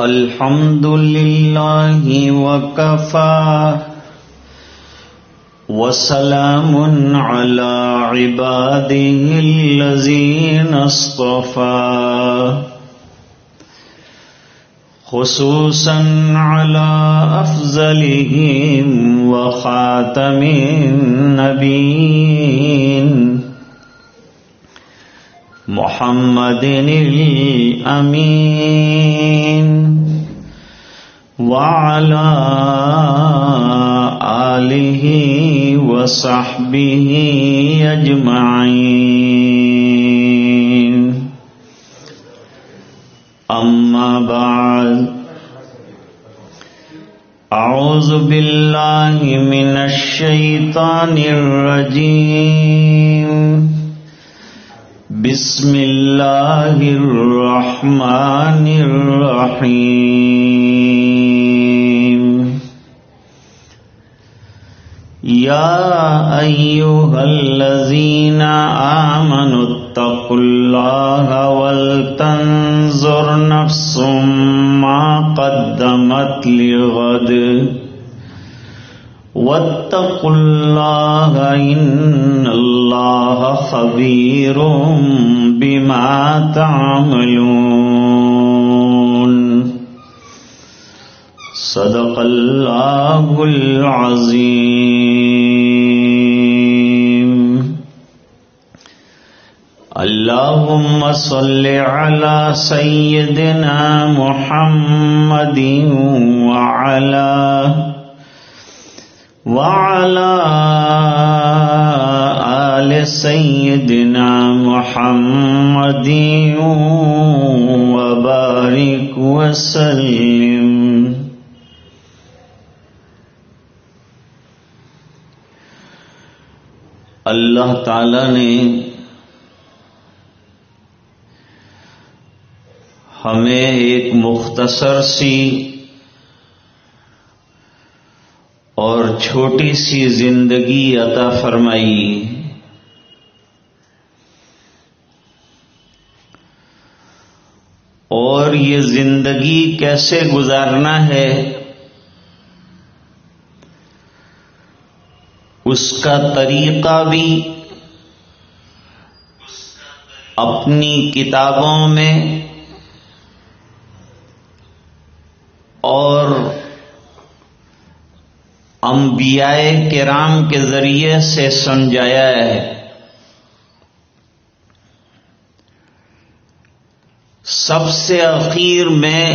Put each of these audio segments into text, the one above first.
الحمد لله وكفى وسلام على عباده الذين اصطفى خصوصا على أفضلهم وخاتم النبيين محمد الأمين وعلى آله وصحبه أجمعين أما بعد أعوذ بالله من الشيطان الرجيم بسم الله الرحمن الرحيم يا أيها الذين آمنوا اتقوا الله ولتنظر نفس ما قدمت لغد واتقوا الله إن الله خبير بما تعملون صدق الله العظيم اللهم صل على سيدنا محمد وعلى آل سيدنا محمد وبارك وسلم. اللہ تعالی نے ہمیں ایک مختصر سی اور چھوٹی سی زندگی عطا فرمائی. اور یہ زندگی کیسے گزارنا ہے اس کا طریقہ بھی اپنی کتابوں میں اور انبیاء کرام کے ذریعے سے سمجھایا ہے. سب سے اخیر میں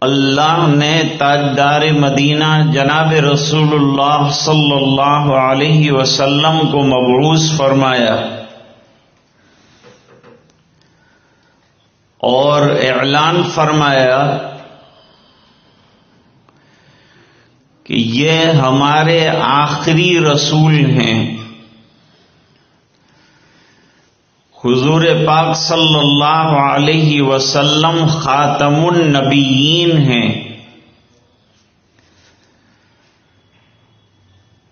اللہ نے تاجدار مدینہ جناب رسول اللہ صلی اللہ علیہ وسلم کو مبعوث فرمایا اور اعلان فرمایا کہ یہ ہمارے آخری رسول ہیں. حضور پاک صلی اللہ علیہ وسلم خاتم النبیین ہیں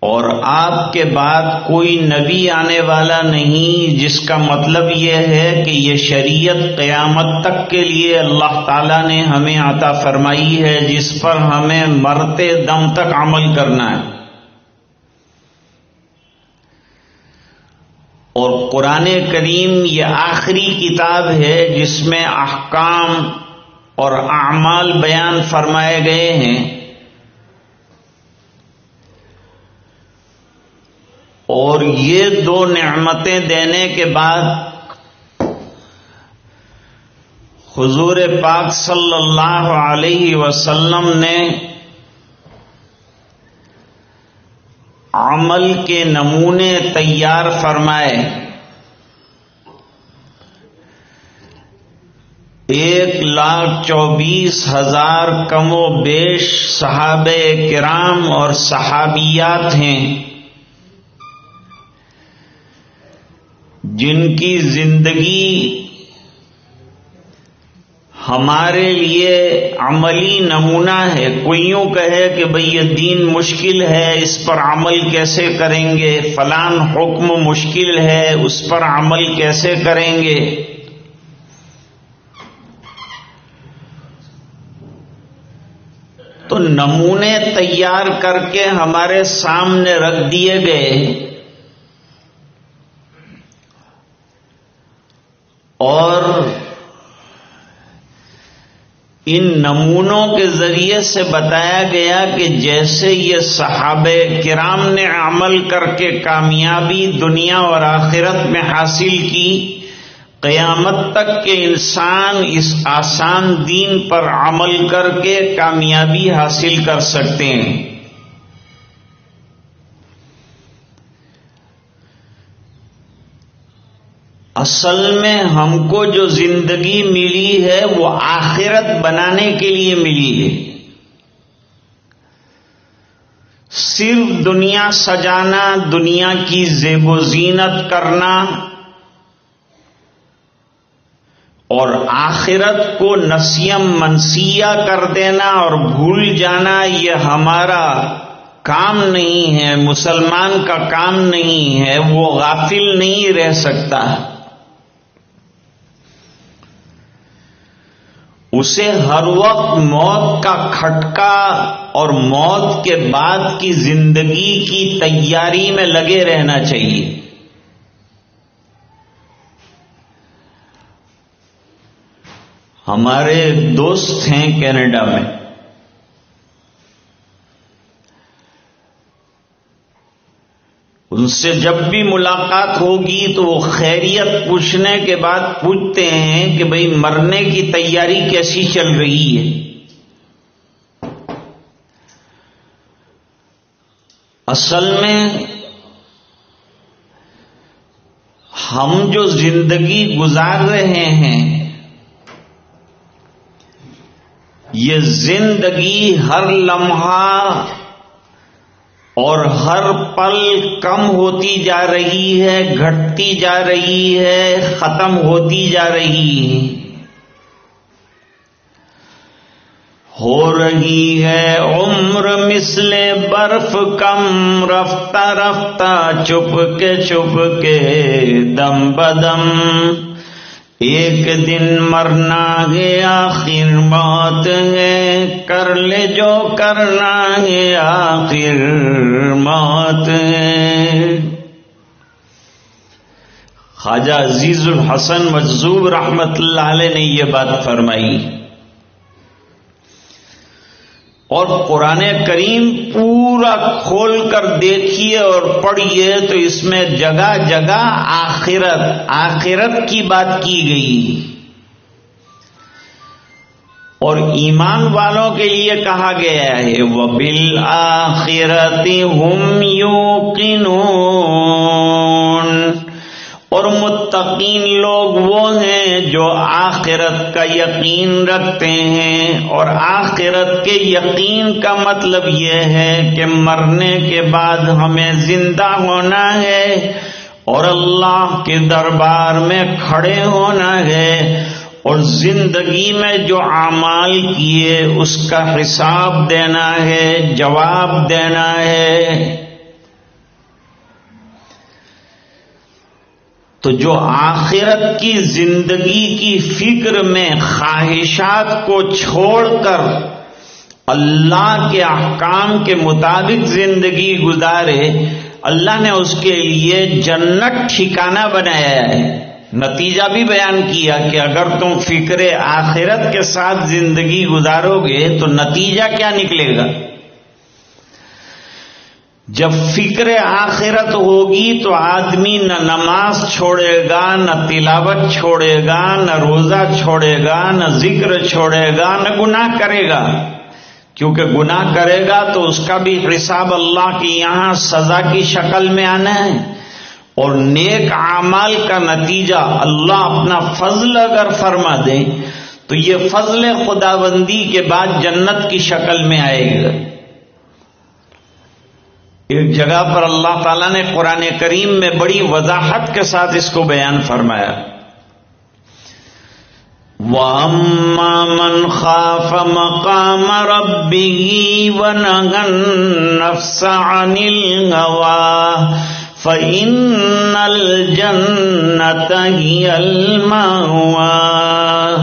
اور آپ کے بعد کوئی نبی آنے والا نہیں، جس کا مطلب یہ ہے کہ یہ شریعت قیامت تک کے لیے اللہ تعالیٰ نے ہمیں عطا فرمائی ہے، جس پر ہمیں مرتے دم تک عمل کرنا ہے. اور قرآن کریم یہ آخری کتاب ہے جس میں احکام اور اعمال بیان فرمائے گئے ہیں. اور یہ دو نعمتیں دینے کے بعد حضور پاک صلی اللہ علیہ وسلم نے عمل کے نمونے تیار فرمائے. 1,24,000 کم و بیش صحابہ کرام اور صحابیات ہیں جن کی زندگی ہمارے لیے عملی نمونہ ہے. کوئی یوں کہے کہ بھئی یہ دین مشکل ہے، اس پر عمل کیسے کریں گے، فلان حکم مشکل ہے، اس پر عمل کیسے کریں گے. تو نمونے تیار کر کے ہمارے سامنے رکھ دیے گئے اور ان نمونوں کے ذریعے سے بتایا گیا کہ جیسے یہ صحابہ کرام نے عمل کر کے کامیابی دنیا اور آخرت میں حاصل کی، قیامت تک کے انسان اس آسان دین پر عمل کر کے کامیابی حاصل کر سکتے ہیں۔ اصل میں ہم کو جو زندگی ملی ہے وہ آخرت بنانے کے لیے ملی ہے۔ صرف دنیا سجانا، دنیا کی زیب و زینت کرنا اور آخرت کو نسیم منسیہ کر دینا اور بھول جانا یہ ہمارا کام نہیں ہے، مسلمان کا کام نہیں ہے، وہ غافل نہیں رہ سکتا۔ اسے ہر وقت موت کا کھٹکا اور موت کے بعد کی زندگی کی تیاری میں لگے رہنا چاہیے۔ ہمارے دوست ہیں کینیڈا میں، ان سے جب بھی ملاقات ہوگی تو وہ خیریت پوچھنے کے بعد پوچھتے ہیں کہ بھئی مرنے کی تیاری کیسی چل رہی ہے۔ اصل میں ہم جو زندگی گزار رہے ہیں یہ زندگی ہر لمحہ اور ہر پل کم ہوتی جا رہی ہے، گھٹتی جا رہی ہے، ختم ہوتی جا رہی ہے، ہو رہی ہے عمر مثل برف کم، رفتہ رفتہ چپ کے دم بدم، ایک دن مرنا ہے آخر موت ہے، کر لے جو کرنا ہے آخر موت ہے۔ خواجہ عزیز الحسن مجذوب رحمت اللہ علیہ نے یہ بات فرمائی، اور قرآن کریم پورا کھول کر دیکھیے اور پڑھیے تو اس میں جگہ جگہ آخرت کی بات کی گئی، اور ایمان والوں کے لیے کہا گیا ہے وَبِالْآخِرَةِ هُمْ يُوقِنُونَ، اور متقین لوگ وہ ہیں جو آخرت کا یقین رکھتے ہیں، اور آخرت کے یقین کا مطلب یہ ہے کہ مرنے کے بعد ہمیں زندہ ہونا ہے اور اللہ کے دربار میں کھڑے ہونا ہے، اور زندگی میں جو اعمال کیے اس کا حساب دینا ہے، جواب دینا ہے۔ تو جو آخرت کی زندگی کی فکر میں خواہشات کو چھوڑ کر اللہ کے احکام کے مطابق زندگی گزارے، اللہ نے اس کے لیے جنت ٹھکانہ بنایا ہے۔ نتیجہ بھی بیان کیا کہ اگر تم فکر آخرت کے ساتھ زندگی گزارو گے تو نتیجہ کیا نکلے گا۔ جب فکر آخرت ہوگی تو آدمی نہ نماز چھوڑے گا، نہ تلاوت چھوڑے گا، نہ روزہ چھوڑے گا، نہ ذکر چھوڑے گا، نہ گناہ کرے گا، کیونکہ گناہ کرے گا تو اس کا بھی حساب اللہ کی یہاں سزا کی شکل میں آنا ہے، اور نیک اعمال کا نتیجہ اللہ اپنا فضل اگر فرما دے تو یہ فضل خداوندی کے بعد جنت کی شکل میں آئے گا۔ ایک جگہ پر اللہ تعالیٰ نے قرآن کریم میں بڑی وضاحت کے ساتھ اس کو بیان فرمایا، وَأَمَّا مَنْ خَافَ مَقَامَ رَبِّهِ وَنَهَى النَّفْسَ عَنِ الْهَوَىٰ فَإِنَّ الْجَنَّةَ هِيَ الْمَأْوَىٰ،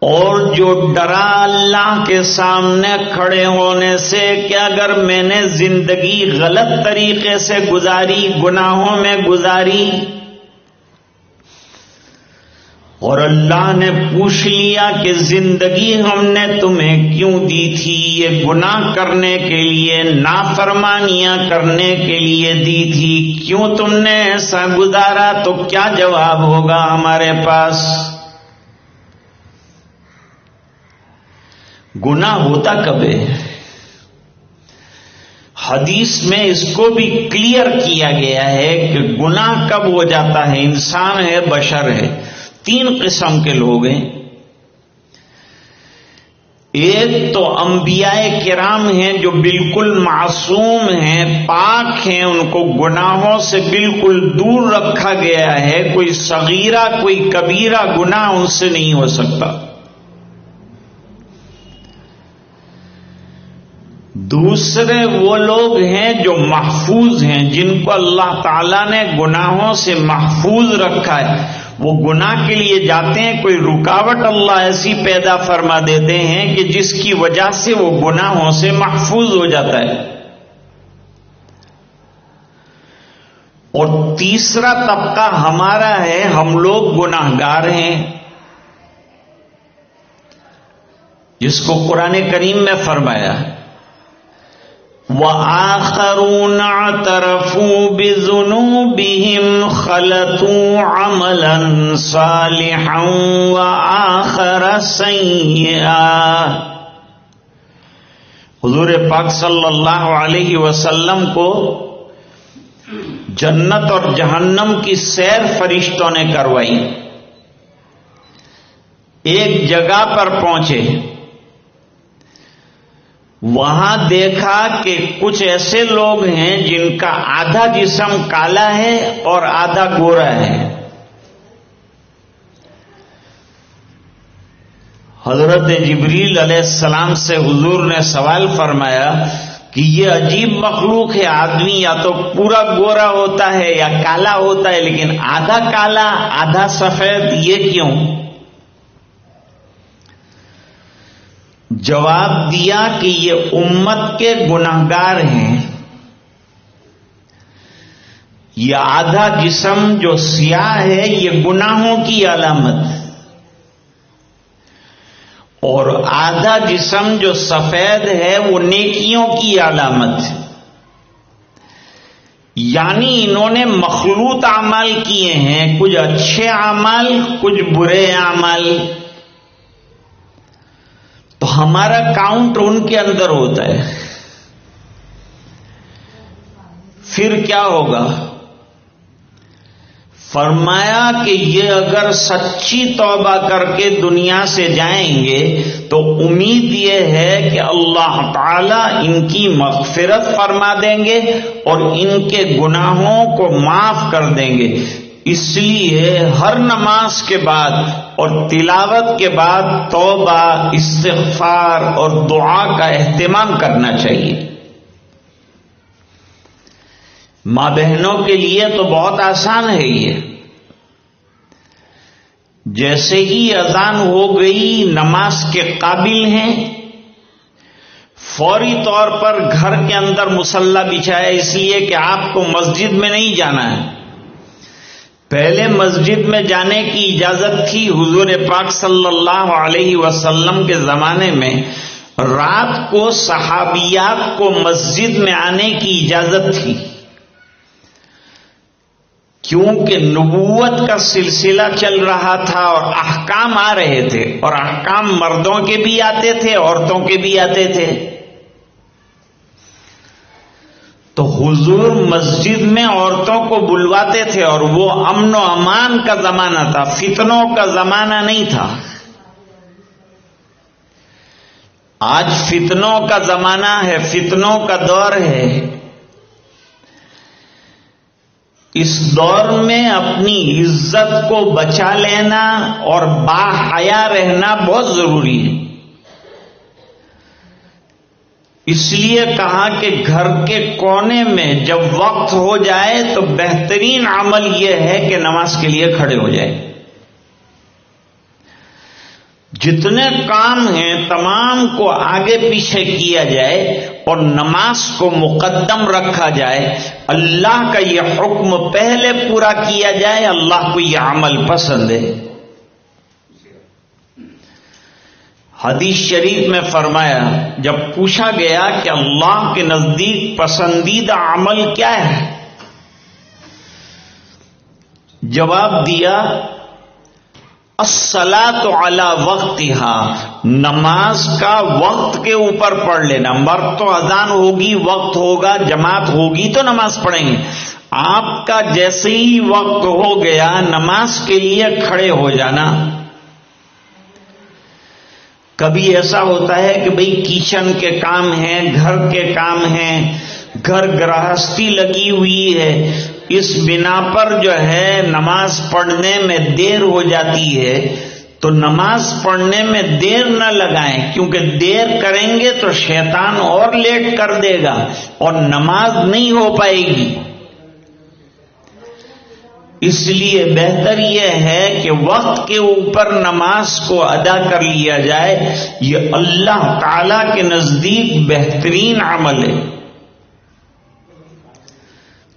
اور جو ڈرا اللہ کے سامنے کھڑے ہونے سے کہ اگر میں نے زندگی غلط طریقے سے گزاری، گناہوں میں گزاری، اور اللہ نے پوچھ لیا کہ زندگی ہم نے تمہیں کیوں دی تھی؟ یہ گناہ کرنے کے لیے، نافرمانیاں کرنے کے لیے دی تھی، کیوں تم نے ایسا گزارا؟ تو کیا جواب ہوگا ہمارے پاس؟ گناہ ہوتا کب ہے؟ حدیث میں اس کو بھی کلیئر کیا گیا ہے کہ گناہ کب ہو جاتا ہے۔ انسان ہے، بشر ہے، تین قسم کے لوگ ہیں۔ ایک تو انبیاء کرام ہیں جو بالکل معصوم ہیں، پاک ہیں، ان کو گناہوں سے بالکل دور رکھا گیا ہے، کوئی صغیرہ کوئی کبیرہ گناہ ان سے نہیں ہو سکتا۔ دوسرے وہ لوگ ہیں جو محفوظ ہیں، جن کو اللہ تعالیٰ نے گناہوں سے محفوظ رکھا ہے۔ وہ گناہ کے لیے جاتے ہیں، کوئی رکاوٹ اللہ ایسی پیدا فرما دیتے ہیں کہ جس کی وجہ سے وہ گناہوں سے محفوظ ہو جاتا ہے۔ اور تیسرا طبقہ ہمارا ہے، ہم لوگ گناہگار ہیں، جس کو قرآن کریم میں فرمایا وَآخَرُونَ اعْتَرَفُوا بِذُنُوبِهِمْ خَلَطُوا عَمَلًا صَالِحًا وَآخَرَ سَيِّئًا۔ حضور پاک صلی اللہ علیہ وسلم کو جنت اور جہنم کی سیر فرشتوں نے کروائی۔ ایک جگہ پر پہنچے، وہاں دیکھا کہ کچھ ایسے لوگ ہیں جن کا آدھا جسم کالا ہے اور آدھا گورا ہے۔ حضرت جبریل علیہ السلام سے حضور نے سوال فرمایا کہ یہ عجیب مخلوق ہے، آدمی یا تو پورا گورا ہوتا ہے یا کالا ہوتا ہے، لیکن آدھا کالا آدھا سفید، یہ کیوں؟ جواب دیا کہ یہ امت کے گناہگار ہیں۔ یہ آدھا جسم جو سیاہ ہے یہ گناہوں کی علامت، اور آدھا جسم جو سفید ہے وہ نیکیوں کی علامت۔ یعنی انہوں نے مخلوط اعمال کیے ہیں، کچھ اچھے اعمال کچھ برے اعمال، تو ہمارا کاؤنٹ ان کے اندر ہوتا ہے۔ پھر کیا ہوگا؟ فرمایا کہ یہ اگر سچی توبہ کر کے دنیا سے جائیں گے تو امید یہ ہے کہ اللہ تعالیٰ ان کی مغفرت فرما دیں گے اور ان کے گناہوں کو معاف کر دیں گے۔ اس لیے ہر نماز کے بعد اور تلاوت کے بعد توبہ، استغفار اور دعا کا اہتمام کرنا چاہیے۔ ماں بہنوں کے لیے تو بہت آسان ہے یہ، جیسے ہی اذان ہو گئی نماز کے قابل ہیں، فوری طور پر گھر کے اندر مصلی بچھایا، اس لیے کہ آپ کو مسجد میں نہیں جانا ہے۔ پہلے مسجد میں جانے کی اجازت تھی، حضور پاک صلی اللہ علیہ وسلم کے زمانے میں رات کو صحابیات کو مسجد میں آنے کی اجازت تھی، کیونکہ نبوت کا سلسلہ چل رہا تھا اور احکام آ رہے تھے، اور احکام مردوں کے بھی آتے تھے عورتوں کے بھی آتے تھے۔ تو حضور مسجد میں عورتوں کو بلواتے تھے، اور وہ امن و امان کا زمانہ تھا، فتنوں کا زمانہ نہیں تھا۔ آج فتنوں کا زمانہ ہے، فتنوں کا دور ہے۔ اس دور میں اپنی عزت کو بچا لینا اور باحیا رہنا بہت ضروری ہے۔ اس لیے کہا کہ گھر کے کونے میں جب وقت ہو جائے تو بہترین عمل یہ ہے کہ نماز کے لیے کھڑے ہو جائے۔ جتنے کام ہیں تمام کو آگے پیچھے کیا جائے اور نماز کو مقدم رکھا جائے، اللہ کا یہ حکم پہلے پورا کیا جائے، اللہ کو یہ عمل پسند ہے۔ حدیث شریف میں فرمایا، جب پوچھا گیا کہ اللہ کے نزدیک پسندیدہ عمل کیا ہے، جواب دیا الصلاۃ علی وقتہا، نماز کا وقت کے اوپر پڑھ لینا۔ مرد تو اذان ہوگی، وقت ہوگا، جماعت ہوگی تو نماز پڑھیں گے۔ آپ کا جیسے ہی وقت ہو گیا نماز کے لیے کھڑے ہو جانا۔ کبھی ایسا ہوتا ہے کہ بھئی کچن کے کام ہیں، گھر کے کام ہیں، گھر گرہستی لگی ہوئی ہے، اس بنا پر جو ہے نماز پڑھنے میں دیر ہو جاتی ہے، تو نماز پڑھنے میں دیر نہ لگائیں، کیونکہ دیر کریں گے تو شیطان اور لیٹ کر دے گا اور نماز نہیں ہو پائے گی۔ اس لیے بہتر یہ ہے کہ وقت کے اوپر نماز کو ادا کر لیا جائے، یہ اللہ تعالی کے نزدیک بہترین عمل ہے۔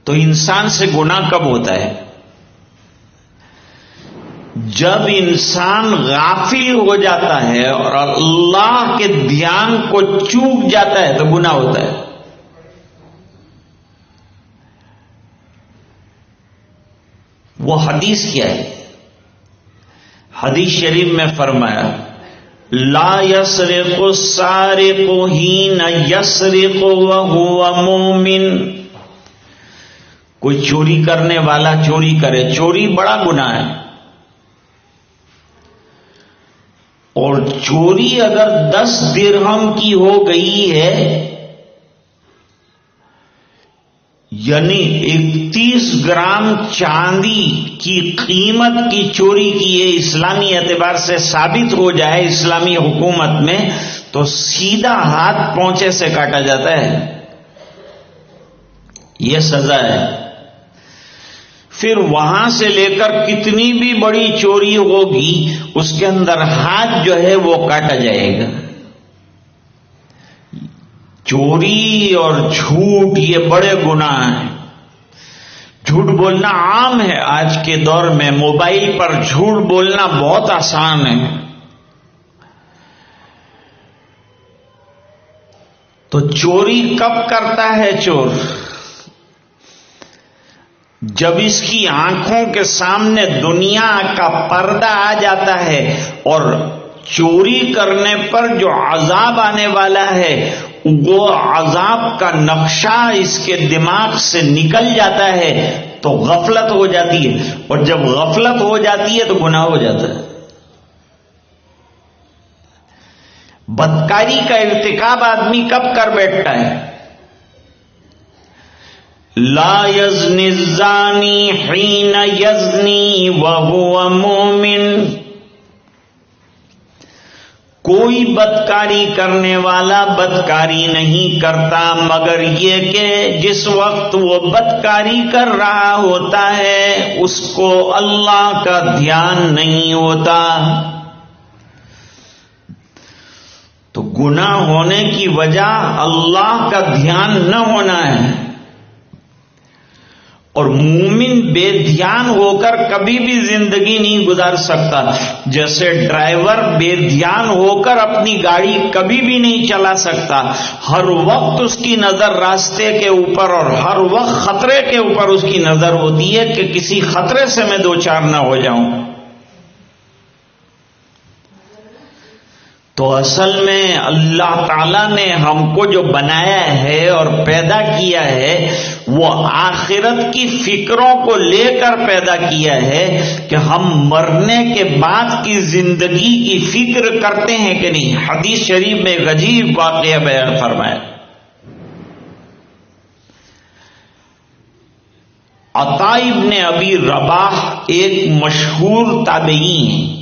تو انسان سے گناہ کب ہوتا ہے؟ جب انسان غافل ہو جاتا ہے اور اللہ کے دھیان کو چوک جاتا ہے تو گناہ ہوتا ہے۔ وہ حدیث کیا ہے؟ حدیث شریف میں فرمایا لا يسرق السارق حين يسرق وهو مؤمن، کوئی چوری کرنے والا چوری کرے، چوری بڑا گناہ ہے، اور چوری اگر 10 درہم کی ہو گئی ہے، یعنی 31 گرام چاندی کی قیمت کی چوری کی ہے، اسلامی اعتبار سے ثابت ہو جائے اسلامی حکومت میں، تو سیدھا ہاتھ پونچے سے کاٹا جاتا ہے، یہ سزا ہے۔ پھر وہاں سے لے کر کتنی بھی بڑی چوری ہوگی اس کے اندر ہاتھ جو ہے وہ کاٹا جائے گا۔ چوری اور جھوٹ یہ بڑے گناہ ہیں۔ جھوٹ بولنا عام ہے آج کے دور میں، موبائل پر جھوٹ بولنا بہت آسان ہے۔ تو چوری کب کرتا ہے چور؟ جب اس کی آنکھوں کے سامنے دنیا کا پردہ آ جاتا ہے اور چوری کرنے پر جو عذاب آنے والا ہے وہ عذاب کا نقشہ اس کے دماغ سے نکل جاتا ہے تو غفلت ہو جاتی ہے، اور جب غفلت ہو جاتی ہے تو گناہ ہو جاتا ہے۔ بدکاری کا ارتکاب آدمی کب کر بیٹھتا ہے؟ لا یزنی الزانی حین یزنی وہو مؤمن، کوئی بدکاری کرنے والا بدکاری نہیں کرتا مگر یہ کہ جس وقت وہ بدکاری کر رہا ہوتا ہے اس کو اللہ کا دھیان نہیں ہوتا۔ تو گناہ ہونے کی وجہ اللہ کا دھیان نہ ہونا ہے، اور مومن بے دھیان ہو کر کبھی بھی زندگی نہیں گزار سکتا، جیسے ڈرائیور بے دھیان ہو کر اپنی گاڑی کبھی بھی نہیں چلا سکتا۔ ہر وقت اس کی نظر راستے کے اوپر اور ہر وقت خطرے کے اوپر اس کی نظر ہوتی ہے کہ کسی خطرے سے میں دو چار نہ ہو جاؤں۔ تو اصل میں اللہ تعالیٰ نے ہم کو جو بنایا ہے اور پیدا کیا ہے وہ آخرت کی فکروں کو لے کر پیدا کیا ہے کہ ہم مرنے کے بعد کی زندگی کی فکر کرتے ہیں کہ نہیں۔ حدیث شریف میں ایک عجیب واقعہ بیان فرمایا، عطا ابن ابی رباح ایک مشہور تابعی ہیں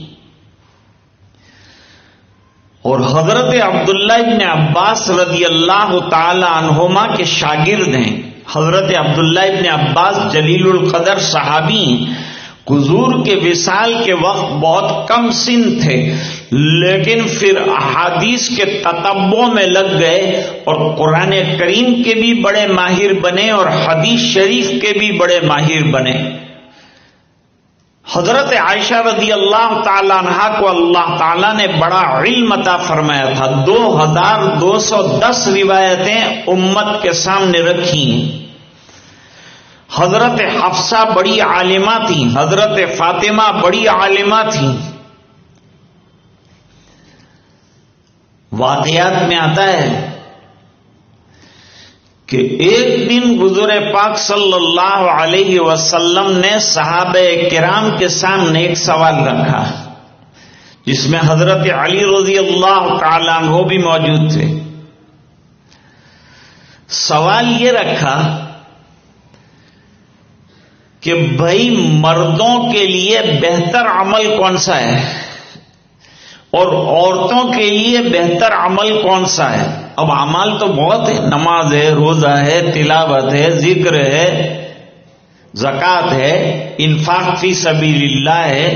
اور حضرت عبداللہ ابن عباس رضی اللہ تعالی عنہما کے شاگرد ہیں۔ حضرت عبداللہ ابن عباس جلیل القدر صحابی ہیں، حضور کے وصال کے وقت بہت کم سن تھے، لیکن پھر احادیث کے تتبع میں لگ گئے اور قرآن کریم کے بھی بڑے ماہر بنے اور حدیث شریف کے بھی بڑے ماہر بنے. حضرت عائشہ رضی اللہ تعالی عنہا کو اللہ تعالیٰ نے بڑا علم عطا فرمایا تھا. 2210 روایتیں امت کے سامنے رکھی ہیں. حضرت حفصہ بڑی عالمہ تھیں، حضرت فاطمہ بڑی عالمہ تھیں. واقعات میں آتا ہے کہ ایک دن حضور پاک صلی اللہ علیہ وسلم نے صحابہ کرام کے سامنے ایک سوال رکھا جس میں حضرت علی رضی اللہ تعالیٰ عنہ بھی موجود تھے. سوال یہ رکھا کہ بھائی مردوں کے لیے بہتر عمل کون سا ہے اور عورتوں کے لیے بہتر عمل کون سا ہے؟ اب اعمال تو بہت ہے، نماز ہے، روزہ ہے، تلاوت ہے، ذکر ہے، زکوٰۃ ہے، انفاق فی سبیل اللہ ہے،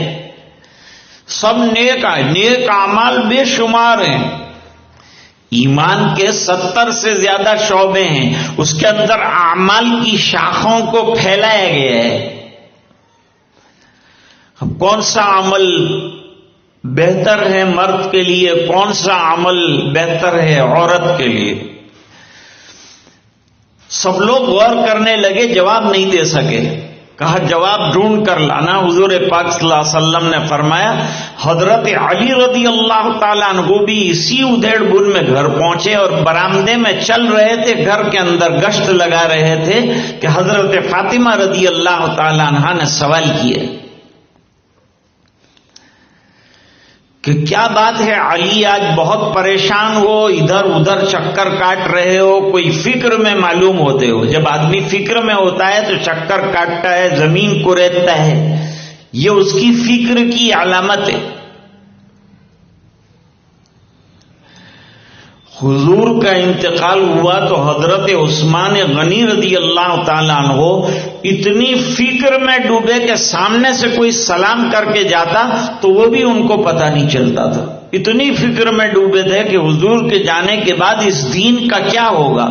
سب نیک اعمال بے شمار ہیں. ایمان کے 70 سے زیادہ شعبے ہیں، اس کے اندر اعمال کی شاخوں کو پھیلایا گیا ہے. کون سا عمل بہتر ہے مرد کے لیے، کون سا عمل بہتر ہے عورت کے لیے؟ سب لوگ غور کرنے لگے، جواب نہیں دے سکے. کہا جواب ڈھونڈ کر لانا. حضور پاک صلی اللہ علیہ وسلم نے فرمایا حضرت علی رضی اللہ تعالیٰ عنہ بھی اسی ادھیڑ بن میں گھر پہنچے اور برآمدے میں چل رہے تھے، گھر کے اندر گشت لگا رہے تھے کہ حضرت فاطمہ رضی اللہ تعالیٰ عنہ نے سوال کیے کہ کیا بات ہے علی، آج بہت پریشان ہو، ادھر ادھر چکر کاٹ رہے ہو، کوئی فکر میں معلوم ہوتے ہو. جب آدمی فکر میں ہوتا ہے تو چکر کاٹتا ہے، زمین کو ریتتا ہے، یہ اس کی فکر کی علامت ہے. حضور کا انتقال ہوا تو حضرت عثمان غنی رضی اللہ تعالیٰ عنہ اتنی فکر میں ڈوبے کہ سامنے سے کوئی سلام کر کے جاتا تو وہ بھی ان کو پتہ نہیں چلتا تھا. اتنی فکر میں ڈوبے تھے کہ حضور کے جانے کے بعد اس دین کا کیا ہوگا.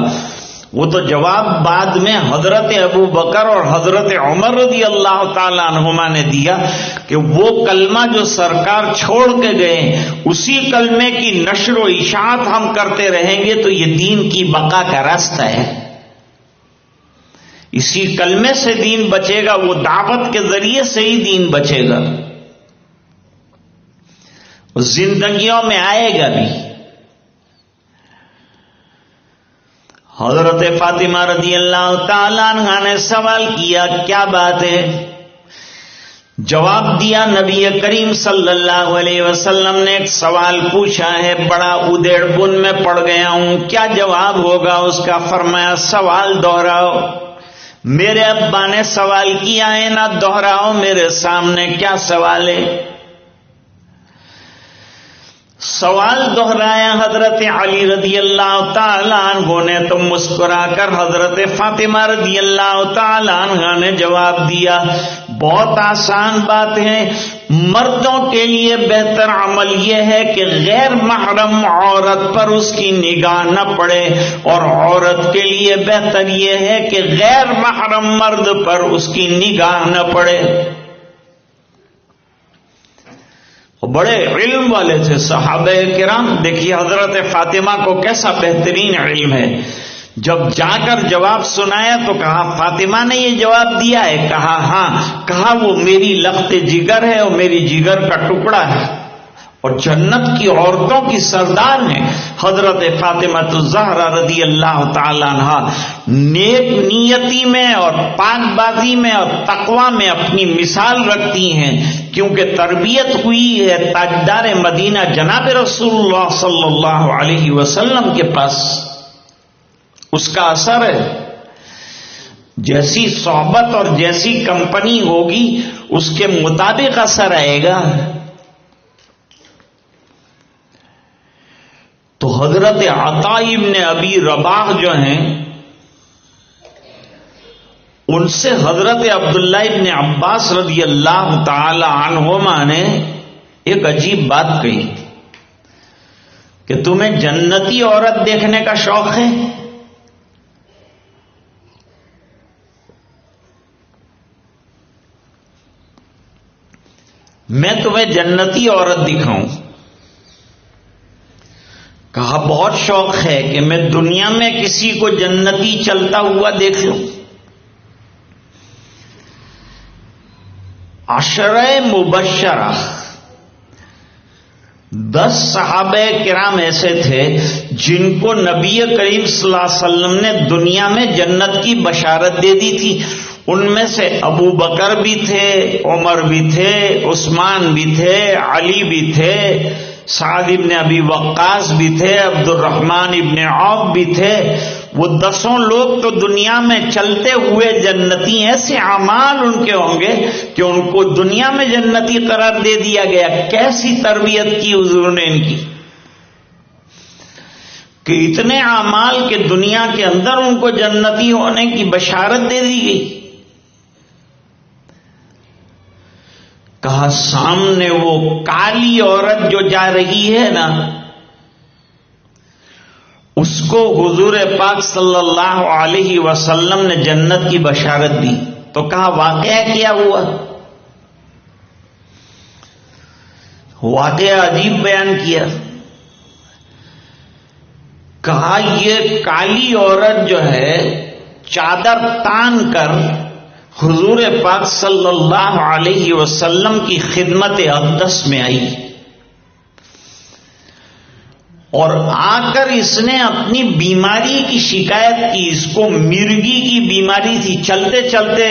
وہ تو جواب بعد میں حضرت ابو بکر اور حضرت عمر رضی اللہ تعالیٰ عنہما نے دیا کہ وہ کلمہ جو سرکار چھوڑ کے گئے اسی کلمے کی نشر و اشاعت ہم کرتے رہیں گے تو یہ دین کی بقا کا راستہ ہے. اسی کلمے سے دین بچے گا، وہ دعوت کے ذریعے سے ہی دین بچے گا، زندگیوں میں آئے گا بھی. حضرت فاطمہ رضی اللہ تعالیٰ عنہ نے سوال کیا کیا بات ہے؟ جواب دیا نبی کریم صلی اللہ علیہ وسلم نے ایک سوال پوچھا ہے، بڑا ادھیڑ بن میں پڑ گیا ہوں، کیا جواب ہوگا اس کا؟ فرمایا سوال دہراؤ. میرے ابا نے سوال کیا ہے نہ دہراؤ، میرے سامنے کیا سوال ہے؟ سوال دہرایا حضرت علی رضی اللہ تعالیٰ عنہ نے تو مسکرا کر حضرت فاطمہ رضی اللہ تعالیٰ عنہ نے جواب دیا بہت آسان بات ہے، مردوں کے لیے بہتر عمل یہ ہے کہ غیر محرم عورت پر اس کی نگاہ نہ پڑے، اور عورت کے لیے بہتر یہ ہے کہ غیر محرم مرد پر اس کی نگاہ نہ پڑے. بڑے علم والے تھے صحابہ کرام. دیکھیے حضرت فاطمہ کو کیسا بہترین علم ہے. جب جا کر جواب سنایا تو کہا فاطمہ نے یہ جواب دیا ہے؟ کہا ہاں. کہا وہ میری لخت جگر ہے اور میری جگر کا ٹکڑا ہے اور جنت کی عورتوں کی سردار ہیں. حضرت فاطمہ الزہرا رضی اللہ تعالی عنہا نیک نیتی میں اور پاک بازی میں اور تقوی میں اپنی مثال رکھتی ہیں، کیونکہ تربیت ہوئی ہے تاجدار مدینہ جناب رسول اللہ صلی اللہ علیہ وسلم کے پاس. اس کا اثر ہے، جیسی صحبت اور جیسی کمپنی ہوگی اس کے مطابق اثر آئے گا. تو حضرت عطا ابن ابی رباح جو ہیں ان سے حضرت عبداللہ ابن عباس رضی اللہ تعالی عنہما نے ایک عجیب بات کہی. کہ تمہیں جنتی عورت دیکھنے کا شوق ہے؟ میں تمہیں جنتی عورت دکھاؤں؟ کہا بہت شوق ہے کہ میں دنیا میں کسی کو جنتی چلتا ہوا دیکھ لوں۔ عشرہ مبشرہ 10 صحابہ کرام ایسے تھے جن کو نبی کریم صلی اللہ علیہ وسلم نے دنیا میں جنت کی بشارت دے دی تھی۔ ان میں سے ابو بکر بھی تھے، عمر بھی تھے، عثمان بھی تھے، علی بھی تھے، سعد ابن ابی وقاص بھی تھے، عبد الرحمن ابن عوف بھی تھے۔ وہ 10 لوگ تو دنیا میں چلتے ہوئے جنتی، ایسے اعمال ان کے ہوں گے کہ ان کو دنیا میں جنتی قرار دے دیا گیا۔ کیسی تربیت کی حضور نے ان کی کہ اتنے اعمال کے دنیا کے اندر ان کو جنتی ہونے کی بشارت دے دی گئی۔ کہا سامنے وہ کالی عورت جو جا رہی ہے نا، اس کو حضور پاک صلی اللہ علیہ وسلم نے جنت کی بشارت دی۔ تو کہا واقعہ کیا ہوا؟ واقعہ عجیب بیان کیا۔ کہا یہ کالی عورت جو ہے چادر تان کر حضور پاک صلی اللہ علیہ وسلم کی خدمت اقدس میں آئی، اور آ کر اس نے اپنی بیماری کی شکایت کی۔ اس کو مرگی کی بیماری تھی، چلتے چلتے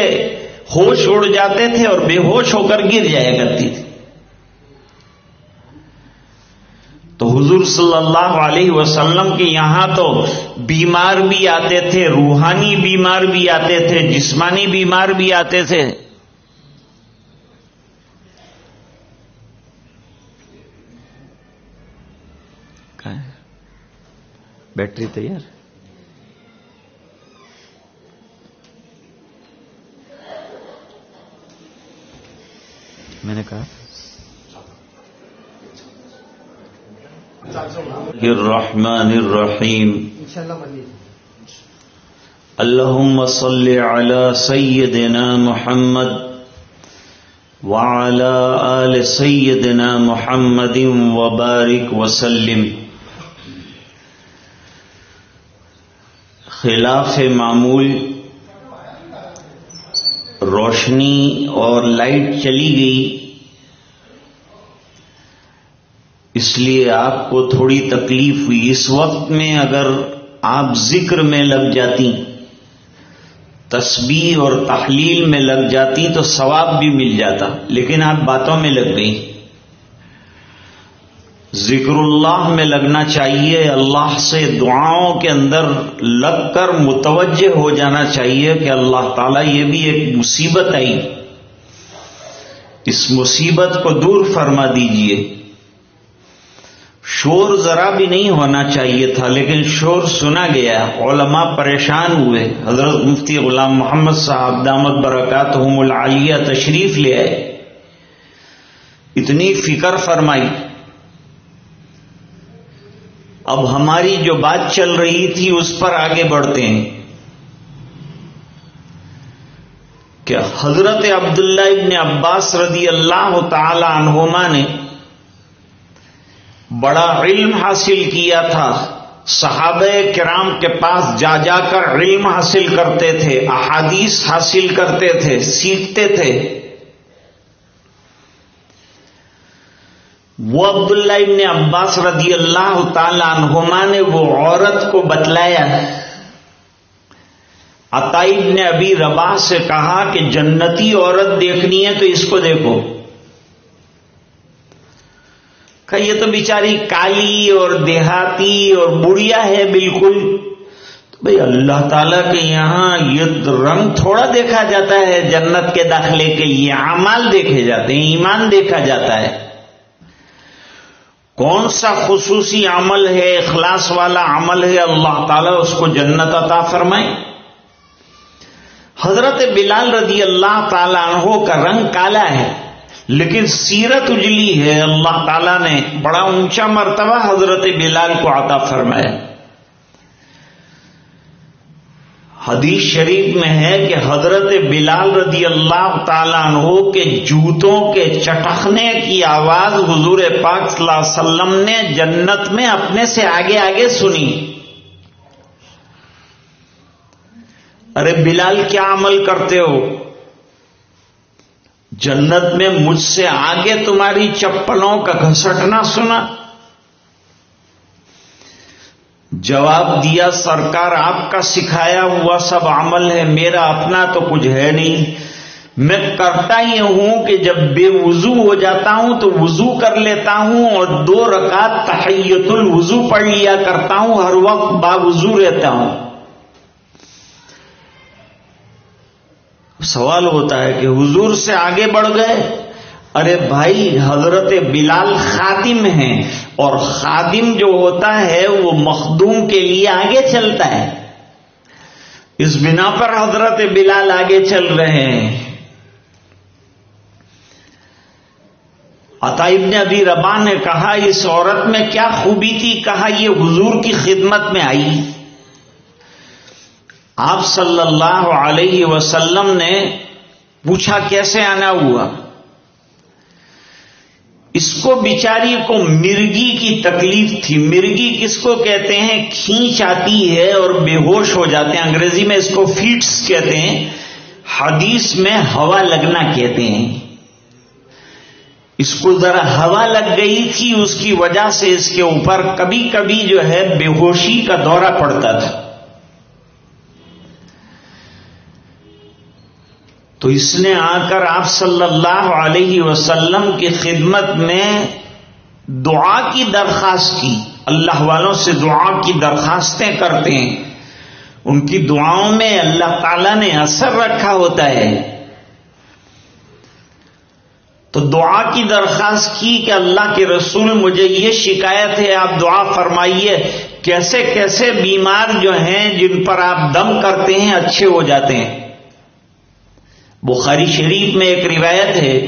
ہوش اڑ جاتے تھے اور بے ہوش ہو کر گر جایا کرتی تھی۔ تو حضور صلی اللہ علیہ وسلم کے یہاں تو بیمار بھی آتے تھے، روحانی بیمار بھی آتے تھے، جسمانی بیمار بھی آتے تھے۔ بیٹری تیار؟ میں نے کہا الرحمن الرحیم اللہم صل علی سیدنا محمد وعلی آل سیدنا محمد وبارک وسلم۔ خلاف معمول روشنی اور لائٹ چلی گئی، اس لیے آپ کو تھوڑی تکلیف ہوئی۔ اس وقت میں اگر آپ ذکر میں لگ جاتی، تسبیح اور تحلیل میں لگ جاتی تو ثواب بھی مل جاتا، لیکن آپ باتوں میں لگ گئی۔ ذکر اللہ میں لگنا چاہیے، اللہ سے دعاؤں کے اندر لگ کر متوجہ ہو جانا چاہیے کہ اللہ تعالیٰ یہ بھی ایک مصیبت آئی، اس مصیبت کو دور فرما دیجئے۔ شور ذرا بھی نہیں ہونا چاہیے تھا، لیکن شور سنا گیا، علماء پریشان ہوئے۔ حضرت مفتی غلام محمد صاحب دامت برکاتہم العالیہ تشریف لے آئے، اتنی فکر فرمائی۔ اب ہماری جو بات چل رہی تھی اس پر آگے بڑھتے ہیں کہ حضرت عبداللہ ابن عباس رضی اللہ تعالی عنہما نے بڑا علم حاصل کیا تھا، صحابہ کرام کے پاس جا جا کر علم حاصل کرتے تھے، احادیث حاصل کرتے تھے، سیکھتے تھے۔ وہ عبداللہ ابن عباس رضی اللہ تعالی عنہما نے وہ عورت کو بتلایا، عطا ابن ابی رباح سے کہا کہ جنتی عورت دیکھنی ہے تو اس کو دیکھو۔ کہ یہ تو بیچاری کالی اور دیہاتی اور بڑھیا ہے بالکل۔ تو بھئی اللہ تعالیٰ کے یہاں یہ رنگ تھوڑا دیکھا جاتا ہے جنت کے داخلے کے لیے، اعمال دیکھے جاتے ہیں، ایمان دیکھا جاتا ہے۔ کون سا خصوصی عمل ہے، اخلاص والا عمل ہے، اللہ تعالیٰ اس کو جنت عطا فرمائے۔ حضرت بلال رضی اللہ تعالی عنہ کا رنگ کالا ہے، لیکن سیرت اجلی ہے، اللہ تعالیٰ نے بڑا اونچا مرتبہ حضرت بلال کو عطا فرمایا۔ حدیث شریف میں ہے کہ حضرت بلال رضی اللہ تعالیٰ عنہ کے جوتوں کے چٹکنے کی آواز حضور پاک صلی اللہ علیہ وسلم نے جنت میں اپنے سے آگے آگے سنی۔ ارے بلال کیا عمل کرتے ہو؟ جنت میں مجھ سے آگے تمہاری چپلوں کا گھسٹنا سنا۔ جواب دیا، سرکار آپ کا سکھایا ہوا سب عمل ہے، میرا اپنا تو کچھ ہے نہیں۔ میں کرتا ہی ہوں کہ جب بے وضو ہو جاتا ہوں تو وضو کر لیتا ہوں اور 2 رکعت تحیۃ الوضو پڑھ لیا کرتا ہوں، ہر وقت باوضو رہتا ہوں۔ سوال ہوتا ہے کہ حضور سے آگے بڑھ گئے؟ ارے بھائی، حضرت بلال خادم ہیں، اور خادم جو ہوتا ہے وہ مخدوم کے لیے آگے چلتا ہے، اس بنا پر حضرت بلال آگے چل رہے ہیں۔ عطا ابن ابی رباح نے کہا اس عورت میں کیا خوبی تھی؟ کہا یہ حضور کی خدمت میں آئی، آپ صلی اللہ علیہ وسلم نے پوچھا کیسے آنا ہوا؟ اس کو بیچاری کو مرگی کی تکلیف تھی۔ مرگی کس کو کہتے ہیں؟ کھینچ آتی ہے اور بے ہوش ہو جاتے ہیں، انگریزی میں اس کو فیٹس کہتے ہیں، حدیث میں ہوا لگنا کہتے ہیں۔ اس کو ذرا ہوا لگ گئی تھی، اس کی وجہ سے اس کے اوپر کبھی کبھی جو ہے بے ہوشی کا دورہ پڑتا تھا۔ تو اس نے آ کر آپ صلی اللہ علیہ وسلم کی خدمت میں دعا کی درخواست کی۔ اللہ والوں سے دعا کی درخواستیں کرتے ہیں، ان کی دعاؤں میں اللہ تعالیٰ نے اثر رکھا ہوتا ہے۔ تو دعا کی درخواست کی کہ اللہ کے رسول مجھے یہ شکایت ہے، آپ دعا فرمائیے، کیسے کیسے بیمار جو ہیں جن پر آپ دم کرتے ہیں اچھے ہو جاتے ہیں۔ بخاری شریف میں ایک روایت ہے،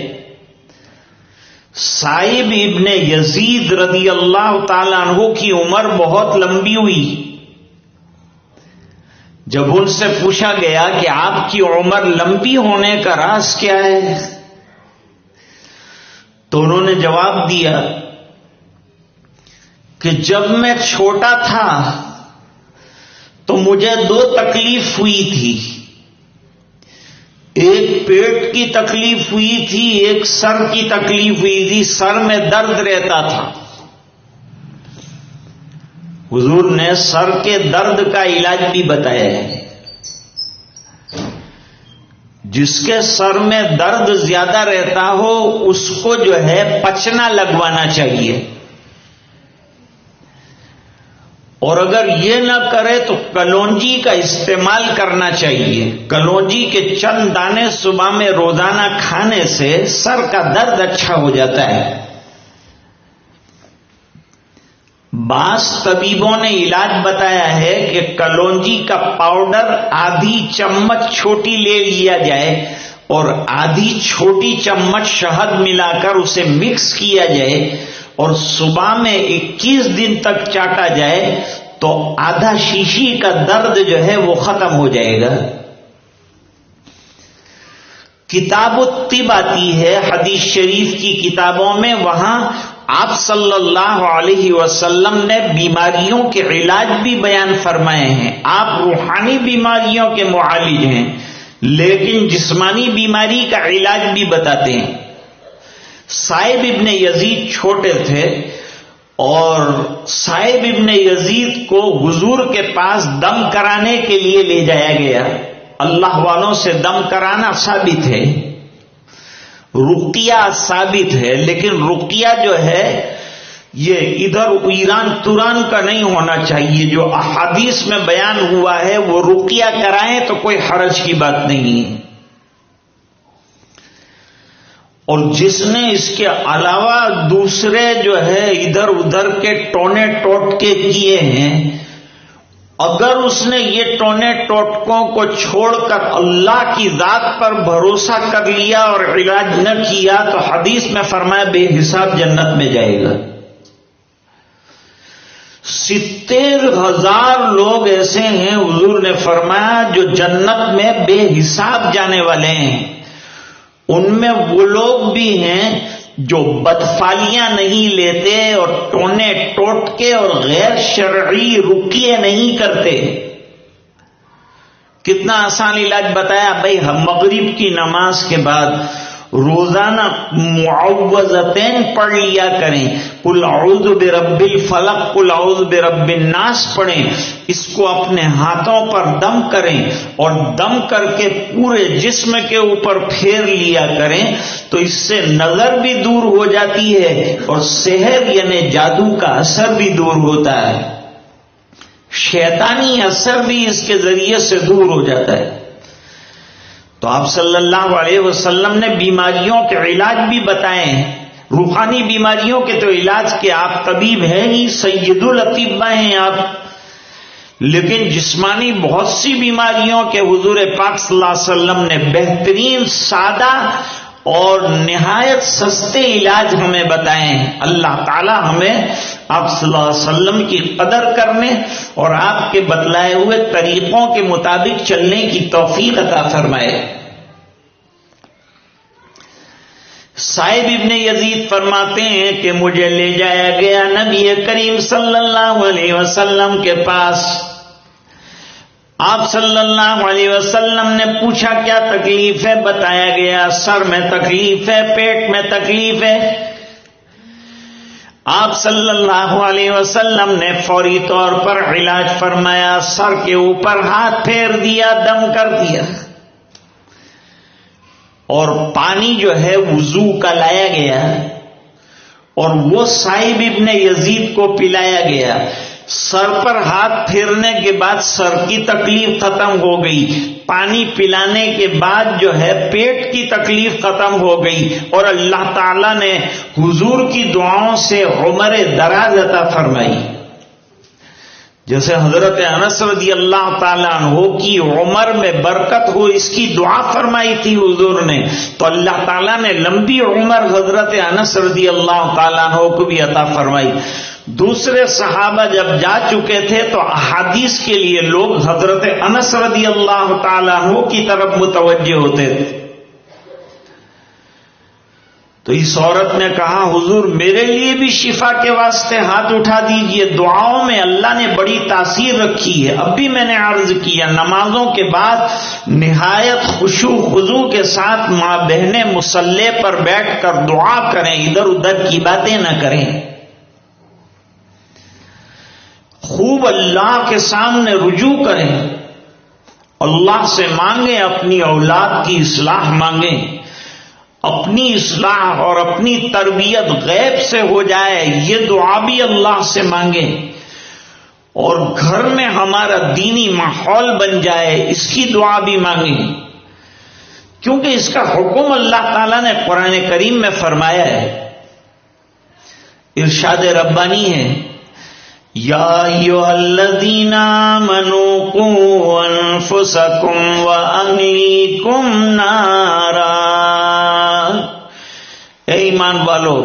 صائب ابن یزید رضی اللہ تعالی عنہ کی عمر بہت لمبی ہوئی۔ جب ان سے پوچھا گیا کہ آپ کی عمر لمبی ہونے کا راز کیا ہے، تو انہوں نے جواب دیا کہ جب میں چھوٹا تھا تو مجھے 2 تکلیف ہوئی تھی، ایک پیٹ کی تکلیف ہوئی تھی، ایک سر کی تکلیف ہوئی تھی، سر میں درد رہتا تھا۔ حضور نے سر کے درد کا علاج بھی بتایا ہے۔ جس کے سر میں درد زیادہ رہتا ہو اس کو جو ہے پچنا لگوانا چاہیے، اور اگر یہ نہ کرے تو کلونجی کا استعمال کرنا چاہیے۔ کلونجی کے چند دانے صبح میں روزانہ کھانے سے سر کا درد اچھا ہو جاتا ہے۔ بعض طبیبوں نے علاج بتایا ہے کہ کلونجی کا پاؤڈر آدھی چمچ چھوٹی لے لیا جائے اور آدھی چھوٹی چمچ شہد ملا کر اسے مکس کیا جائے اور صبح میں 21 دن تک چاٹا جائے تو آدھا شیشی کا درد جو ہے وہ ختم ہو جائے گا۔ کتاب الطب آتی ہے حدیث شریف کی کتابوں میں، وہاں آپ صلی اللہ علیہ وسلم نے بیماریوں کے علاج بھی بیان فرمائے ہیں۔ آپ روحانی بیماریوں کے معالج ہیں، لیکن جسمانی بیماری کا علاج بھی بتاتے ہیں۔ صائب ابن یزید چھوٹے تھے اور صائب ابن یزید کو حضور کے پاس دم کرانے کے لیے لے جایا گیا۔ اللہ والوں سے دم کرانا ثابت ہے، رقیہ ثابت ہے، لیکن رقیہ جو ہے یہ ادھر ایران توران کا نہیں ہونا چاہیے۔ جو احادیث میں بیان ہوا ہے وہ رقیہ کرائیں تو کوئی حرج کی بات نہیں ہے، اور جس نے اس کے علاوہ دوسرے جو ہے ادھر ادھر کے ٹونے ٹوٹ کے کیے ہیں اگر اس نے یہ ٹونے ٹوٹکوں کو چھوڑ کر اللہ کی ذات پر بھروسہ کر لیا اور علاج نہ کیا تو حدیث میں فرمایا بے حساب جنت میں جائے گا۔ 70,000 لوگ ایسے ہیں حضور نے فرمایا جو جنت میں بے حساب جانے والے ہیں۔ ان میں وہ لوگ بھی ہیں جو بدفالیاں نہیں لیتے اور ٹونے ٹوٹکے اور غیر شرعی رقیے نہیں کرتے۔ کتنا آسان علاج بتایا بھائی، ہم مغرب کی نماز کے بعد روزانہ معوذتین پڑھ لیا کریں، قل اعوذ برب الفلق، قل اعوذ برب الناس پڑھیں، اس کو اپنے ہاتھوں پر دم کریں اور دم کر کے پورے جسم کے اوپر پھیر لیا کریں تو اس سے نظر بھی دور ہو جاتی ہے اور سحر یعنی جادو کا اثر بھی دور ہوتا ہے، شیطانی اثر بھی اس کے ذریعے سے دور ہو جاتا ہے۔ تو آپ صلی اللہ علیہ وسلم نے بیماریوں کے علاج بھی بتائے ہیں، روحانی بیماریوں کے تو علاج کے آپ طبیب ہیں ہی، سید الاطباء ہیں آپ، لیکن جسمانی بہت سی بیماریوں کے حضور پاک صلی اللہ علیہ وسلم نے بہترین، سادہ اور نہایت سستے علاج ہمیں بتائے ہیں۔ اللہ تعالی ہمیں آپ صلی اللہ علیہ وسلم کی قدر کرنے اور آپ کے بتلائے ہوئے طریقوں کے مطابق چلنے کی توفیق عطا فرمائے۔ صاحب ابن یزید فرماتے ہیں کہ مجھے لے جایا گیا نبی کریم صلی اللہ علیہ وسلم کے پاس۔ آپ صلی اللہ علیہ وسلم نے پوچھا کیا تکلیف ہے؟ بتایا گیا سر میں تکلیف ہے، پیٹ میں تکلیف ہے۔ آپ صلی اللہ علیہ وسلم نے فوری طور پر علاج فرمایا، سر کے اوپر ہاتھ پھیر دیا، دم کر دیا اور پانی جو ہے وضو کا لایا گیا اور وہ صاحب ابن یزید کو پلایا گیا۔ سر پر ہاتھ پھیرنے کے بعد سر کی تکلیف ختم ہو گئی، پانی پلانے کے بعد جو ہے پیٹ کی تکلیف ختم ہو گئی اور اللہ تعالی نے حضور کی دعاؤں سے عمر دراز عطا فرمائی۔ جیسے حضرت انس رضی اللہ تعالیٰ عنہ کی عمر میں برکت ہو اس کی دعا فرمائی تھی حضور نے، تو اللہ تعالیٰ نے لمبی عمر حضرت انس رضی اللہ تعالیٰ عنہ کو بھی عطا فرمائی۔ دوسرے صحابہ جب جا چکے تھے تو احادیث کے لیے لوگ حضرت انس رضی اللہ تعالیٰ عنہ کی طرف متوجہ ہوتے تھے۔ تو اس عورت نے کہا حضور میرے لیے بھی شفا کے واسطے ہاتھ اٹھا دیجئے، دعاؤں میں اللہ نے بڑی تاثیر رکھی ہے۔ اب بھی میں نے عرض کیا نمازوں کے بعد نہایت خشوع خضوع کے ساتھ ماں بہنیں مصلی پر بیٹھ کر دعا کریں، ادھر ادھر کی باتیں نہ کریں، خوب اللہ کے سامنے رجوع کریں، اللہ سے مانگیں، اپنی اولاد کی اصلاح مانگیں، اپنی اصلاح اور اپنی تربیت غیب سے ہو جائے یہ دعا بھی اللہ سے مانگیں، اور گھر میں ہمارا دینی ماحول بن جائے اس کی دعا بھی مانگیں، کیونکہ اس کا حکم اللہ تعالیٰ نے قرآن کریم میں فرمایا ہے۔ ارشاد ربانی ہے یا ایھا الذین آمنوا قوا انفسکم واہلیکم نارا، اے ایمان والو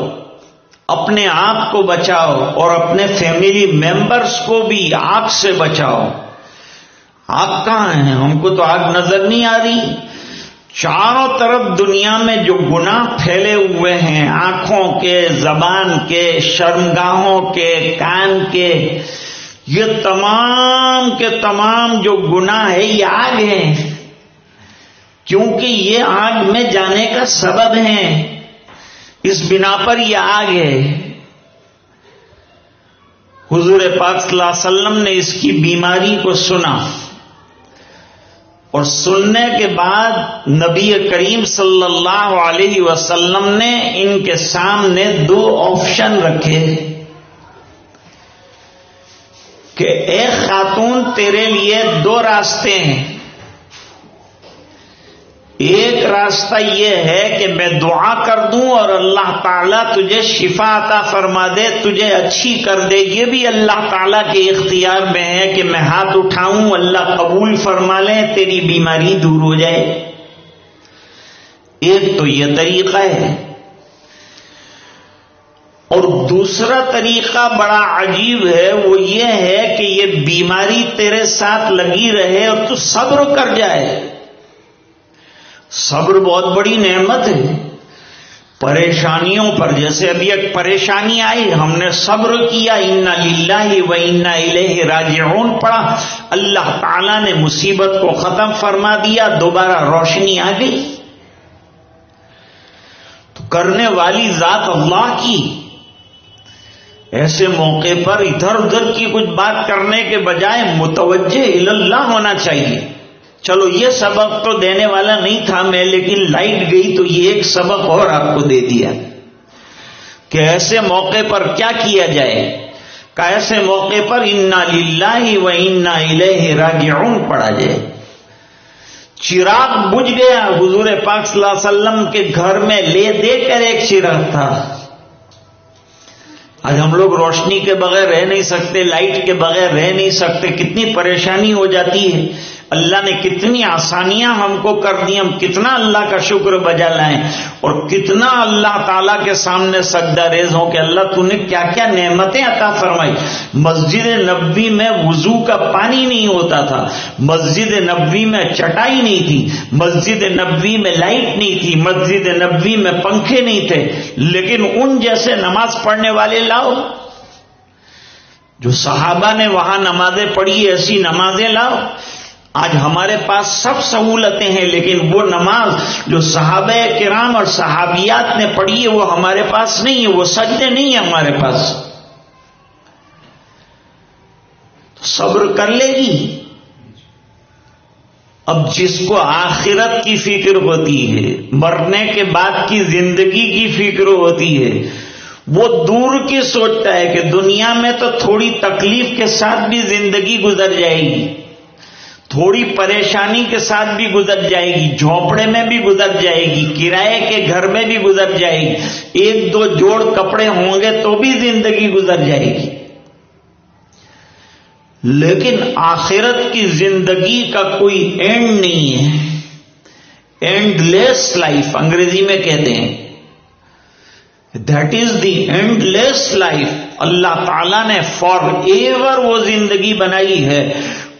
اپنے آپ کو بچاؤ اور اپنے فیملی ممبرز کو بھی آگ سے بچاؤ۔ آگ کہاں ہے؟ ہم کو تو آگ نظر نہیں آ رہی، چاروں طرف دنیا میں جو گناہ پھیلے ہوئے ہیں، آنکھوں کے، زبان کے، شرمگاہوں کے، کان کے، یہ تمام کے تمام جو گناہ ہے یہ آگ ہیں، کیونکہ یہ آگ میں جانے کا سبب ہے، اس بنا پر یہ آگ ہے۔ حضور پاک صلی اللہ علیہ وسلم نے اس کی بیماری کو سنا اور سننے کے بعد نبی کریم صلی اللہ علیہ وسلم نے ان کے سامنے دو آپشن رکھے کہ اے خاتون تیرے لیے دو راستے ہیں، ایک راستہ یہ ہے کہ میں دعا کر دوں اور اللہ تعالیٰ تجھے شفا عطا فرما دے، تجھے اچھی کر دے، یہ بھی اللہ تعالیٰ کے اختیار میں ہے کہ میں ہاتھ اٹھاؤں، اللہ قبول فرما لے، تیری بیماری دور ہو جائے۔ ایک تو یہ طریقہ ہے، اور دوسرا طریقہ بڑا عجیب ہے، وہ یہ ہے کہ یہ بیماری تیرے ساتھ لگی رہے اور تو صبر کر جائے۔ صبر بہت بڑی نعمت ہے پریشانیوں پر۔ جیسے ابھی ایک پریشانی آئی، ہم نے صبر کیا، انا للہ و انا الیہ راجعون پڑھا، اللہ تعالیٰ نے مصیبت کو ختم فرما دیا، دوبارہ روشنی آ گئی۔ تو کرنے والی ذات اللہ کی، ایسے موقع پر ادھر ادھر کی کچھ بات کرنے کے بجائے متوجہ اللہ ہونا چاہیے۔ چلو یہ سبق تو دینے والا نہیں تھا میں، لیکن لائٹ گئی تو یہ ایک سبق اور آپ کو دے دیا کہ ایسے موقع پر کیا کیا جائے، کہ ایسے موقع پر انا للہ و انا الیہ راجعون پڑھا جائے۔ چراغ بجھ گیا، حضور پاک صلی اللہ علیہ وسلم کے گھر میں لے دے کر ایک چراغ تھا۔ آج ہم لوگ روشنی کے بغیر رہ نہیں سکتے، لائٹ کے بغیر رہ نہیں سکتے، کتنی پریشانی ہو جاتی ہے۔ اللہ نے کتنی آسانیاں ہم کو کر دی، ہم کتنا اللہ کا شکر بجا لائیں اور کتنا اللہ تعالیٰ کے سامنے سجدہ ریز ہوں کہ اللہ تو نے کیا کیا نعمتیں عطا فرمائی۔ مسجد نبوی میں وضو کا پانی نہیں ہوتا تھا، مسجد نبوی میں چٹائی نہیں تھی، مسجد نبوی میں لائٹ نہیں تھی، مسجد نبوی میں پنکھے نہیں تھے، لیکن ان جیسے نماز پڑھنے والے لاؤ، جو صحابہ نے وہاں نمازیں پڑھی ایسی نمازیں لاؤ۔ آج ہمارے پاس سب سہولتیں ہیں، لیکن وہ نماز جو صحابہ کرام اور صحابیات نے پڑھی ہے وہ ہمارے پاس نہیں ہے، وہ سجدے نہیں ہیں ہمارے پاس۔ صبر کر لے گی۔ اب جس کو آخرت کی فکر ہوتی ہے، مرنے کے بعد کی زندگی کی فکر ہوتی ہے، وہ دور کی سوچتا ہے کہ دنیا میں تو تھوڑی تکلیف کے ساتھ بھی زندگی گزر جائے گی، تھوڑی پریشانی کے ساتھ بھی گزر جائے گی، جھونپڑے میں بھی گزر جائے گی، کرائے کے گھر میں بھی گزر جائے گی، ایک دو جوڑ کپڑے ہوں گے تو بھی زندگی گزر جائے گی۔ لیکن آخرت کی زندگی کا کوئی اینڈ نہیں ہے، اینڈ لیس لائف انگریزی میں کہتے ہیں، that is the endless life. اللہ تعالیٰ نے فار ایور وہ زندگی بنائی ہے،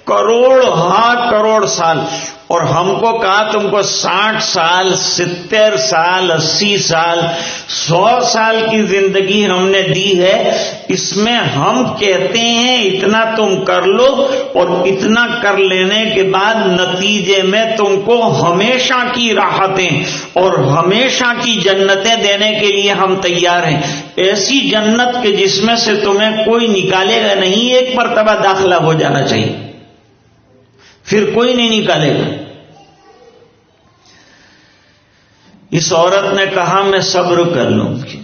کروڑ ہاں کروڑ سال، اور ہم کو کہا تم کو 60 سال 70 سال 80 سال 100 سال کی زندگی ہم نے دی ہے، اس میں ہم کہتے ہیں اتنا تم کر لو، اور اتنا کر لینے کے بعد نتیجے میں تم کو ہمیشہ کی راحتیں اور ہمیشہ کی جنتیں دینے کے لیے ہم تیار ہیں، ایسی جنت کہ جس میں سے تمہیں کوئی نکالے گا نہیں، ایک مرتبہ داخلہ ہو جانا چاہیے، پھر کوئی نہیں نکالے گا۔ اس عورت نے کہا میں صبر کر لوں گی۔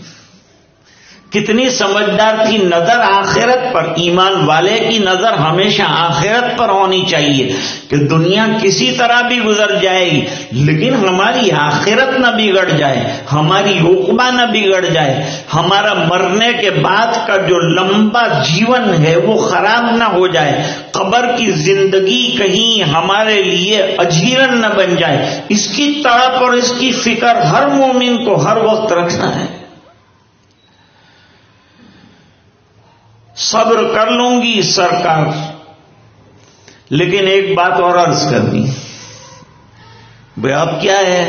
کتنی سمجھدار تھی، نظر آخرت پر۔ ایمان والے کی نظر ہمیشہ آخرت پر ہونی چاہیے کہ دنیا کسی طرح بھی گزر جائے گی لیکن ہماری آخرت نہ بگڑ جائے، ہماری عقبہ نہ بگڑ جائے، ہمارا مرنے کے بعد کا جو لمبا جیون ہے وہ خراب نہ ہو جائے، قبر کی زندگی کہیں ہمارے لیے اجیرن نہ بن جائے۔ اس کی تڑپ اور اس کی فکر ہر مومن کو ہر وقت رکھنا ہے۔ صبر کر لوں گی سرکار، لیکن ایک بات اور عرض کرنی، بھئی اب کیا ہے؟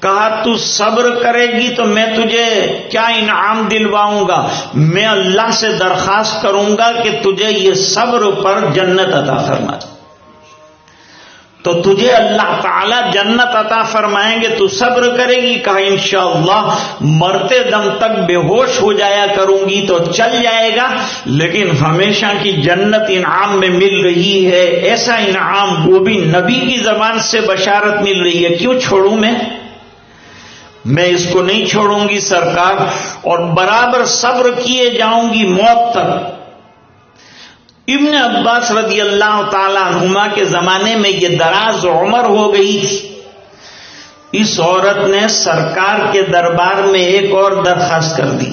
کہا تو صبر کرے گی تو میں تجھے کیا انعام دلواؤں گا؟ میں اللہ سے درخواست کروں گا کہ تجھے یہ صبر پر جنت عطا فرما دے، تو تجھے اللہ تعالی جنت عطا فرمائیں گے، تو صبر کرے گی؟ کہا انشاءاللہ مرتے دم تک بے ہوش ہو جایا کروں گی تو چل جائے گا، لیکن ہمیشہ کی جنت انعام میں مل رہی ہے، ایسا انعام وہ بھی نبی کی زبان سے بشارت مل رہی ہے، کیوں چھوڑوں میں اس کو نہیں چھوڑوں گی سرکار، اور برابر صبر کیے جاؤں گی موت تک۔ ابن عباس رضی اللہ تعالی عنہما کے زمانے میں یہ دراز عمر ہو گئی تھی، اس عورت نے سرکار کے دربار میں ایک اور درخواست کر دی.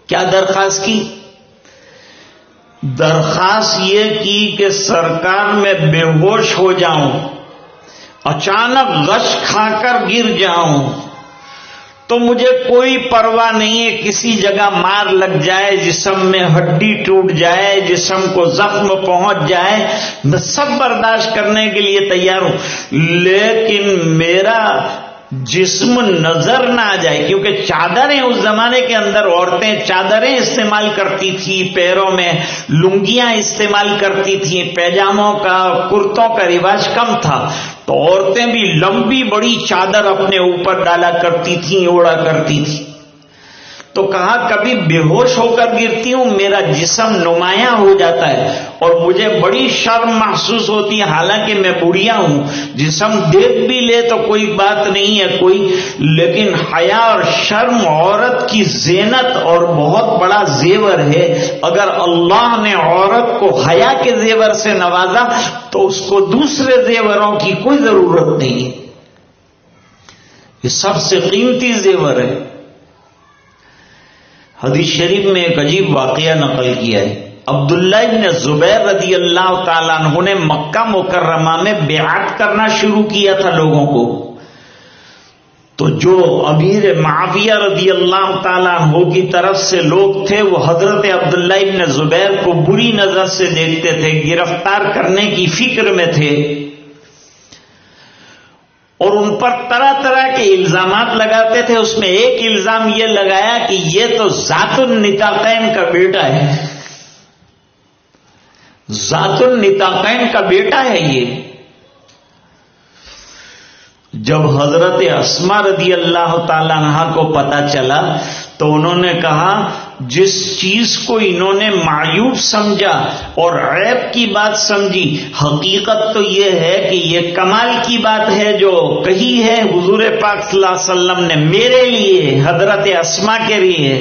کیا درخواست کی؟ درخواست یہ کی کہ سرکار میں بے ہوش ہو جاؤں، اچانک غش کھا کر گر جاؤں تو مجھے کوئی پرواہ نہیں ہے، کسی جگہ مار لگ جائے، جسم میں ہڈی ٹوٹ جائے، جسم کو زخم پہنچ جائے، میں سب برداشت کرنے کے لیے تیار ہوں، لیکن میرا جسم نظر نہ آ جائے. کیونکہ چادریں اس زمانے کے اندر عورتیں چادریں استعمال کرتی تھی، پیروں میں لنگیاں استعمال کرتی تھیں، پیجاموں کا کرتوں کا رواج کم تھا، تو عورتیں بھی لمبی بڑی چادر اپنے اوپر ڈالا کرتی تھیں، اوڑا کرتی تھیں. تو کہا کبھی بے ہوش ہو کر گرتی ہوں، میرا جسم نمایاں ہو جاتا ہے اور مجھے بڑی شرم محسوس ہوتی ہے، حالانکہ میں بڑھیا ہوں، جسم دیکھ بھی لے تو کوئی بات نہیں ہے کوئی، لیکن حیا اور شرم عورت کی زینت اور بہت بڑا زیور ہے. اگر اللہ نے عورت کو حیا کے زیور سے نوازا تو اس کو دوسرے زیوروں کی کوئی ضرورت نہیں ہے. یہ سب سے قیمتی زیور ہے. حدیث شریف میں ایک عجیب واقعہ نقل کیا ہے. عبداللہ ابن زبیر رضی اللہ تعالیٰ عنہ نے مکہ مکرمہ میں بیعت کرنا شروع کیا تھا لوگوں کو. تو جو امیر معاویہ رضی اللہ تعالیٰ عنہ کی طرف سے لوگ تھے وہ حضرت عبداللہ ابن زبیر کو بری نظر سے دیکھتے تھے، گرفتار کرنے کی فکر میں تھے اور ان پر طرح طرح کے الزامات لگاتے تھے. اس میں ایک الزام یہ لگایا کہ یہ تو ذات النطاقین کا بیٹا ہے، ذات النطاقین کا بیٹا ہے یہ. جب حضرت اسما رضی اللہ تعالی عنہا کو پتا چلا تو انہوں نے کہا جس چیز کو انہوں نے معیوب سمجھا اور عیب کی بات سمجھی، حقیقت تو یہ ہے کہ یہ کمال کی بات ہے جو کہی ہے حضور پاک صلی اللہ علیہ وسلم نے میرے لیے، حضرت اسما کے لیے.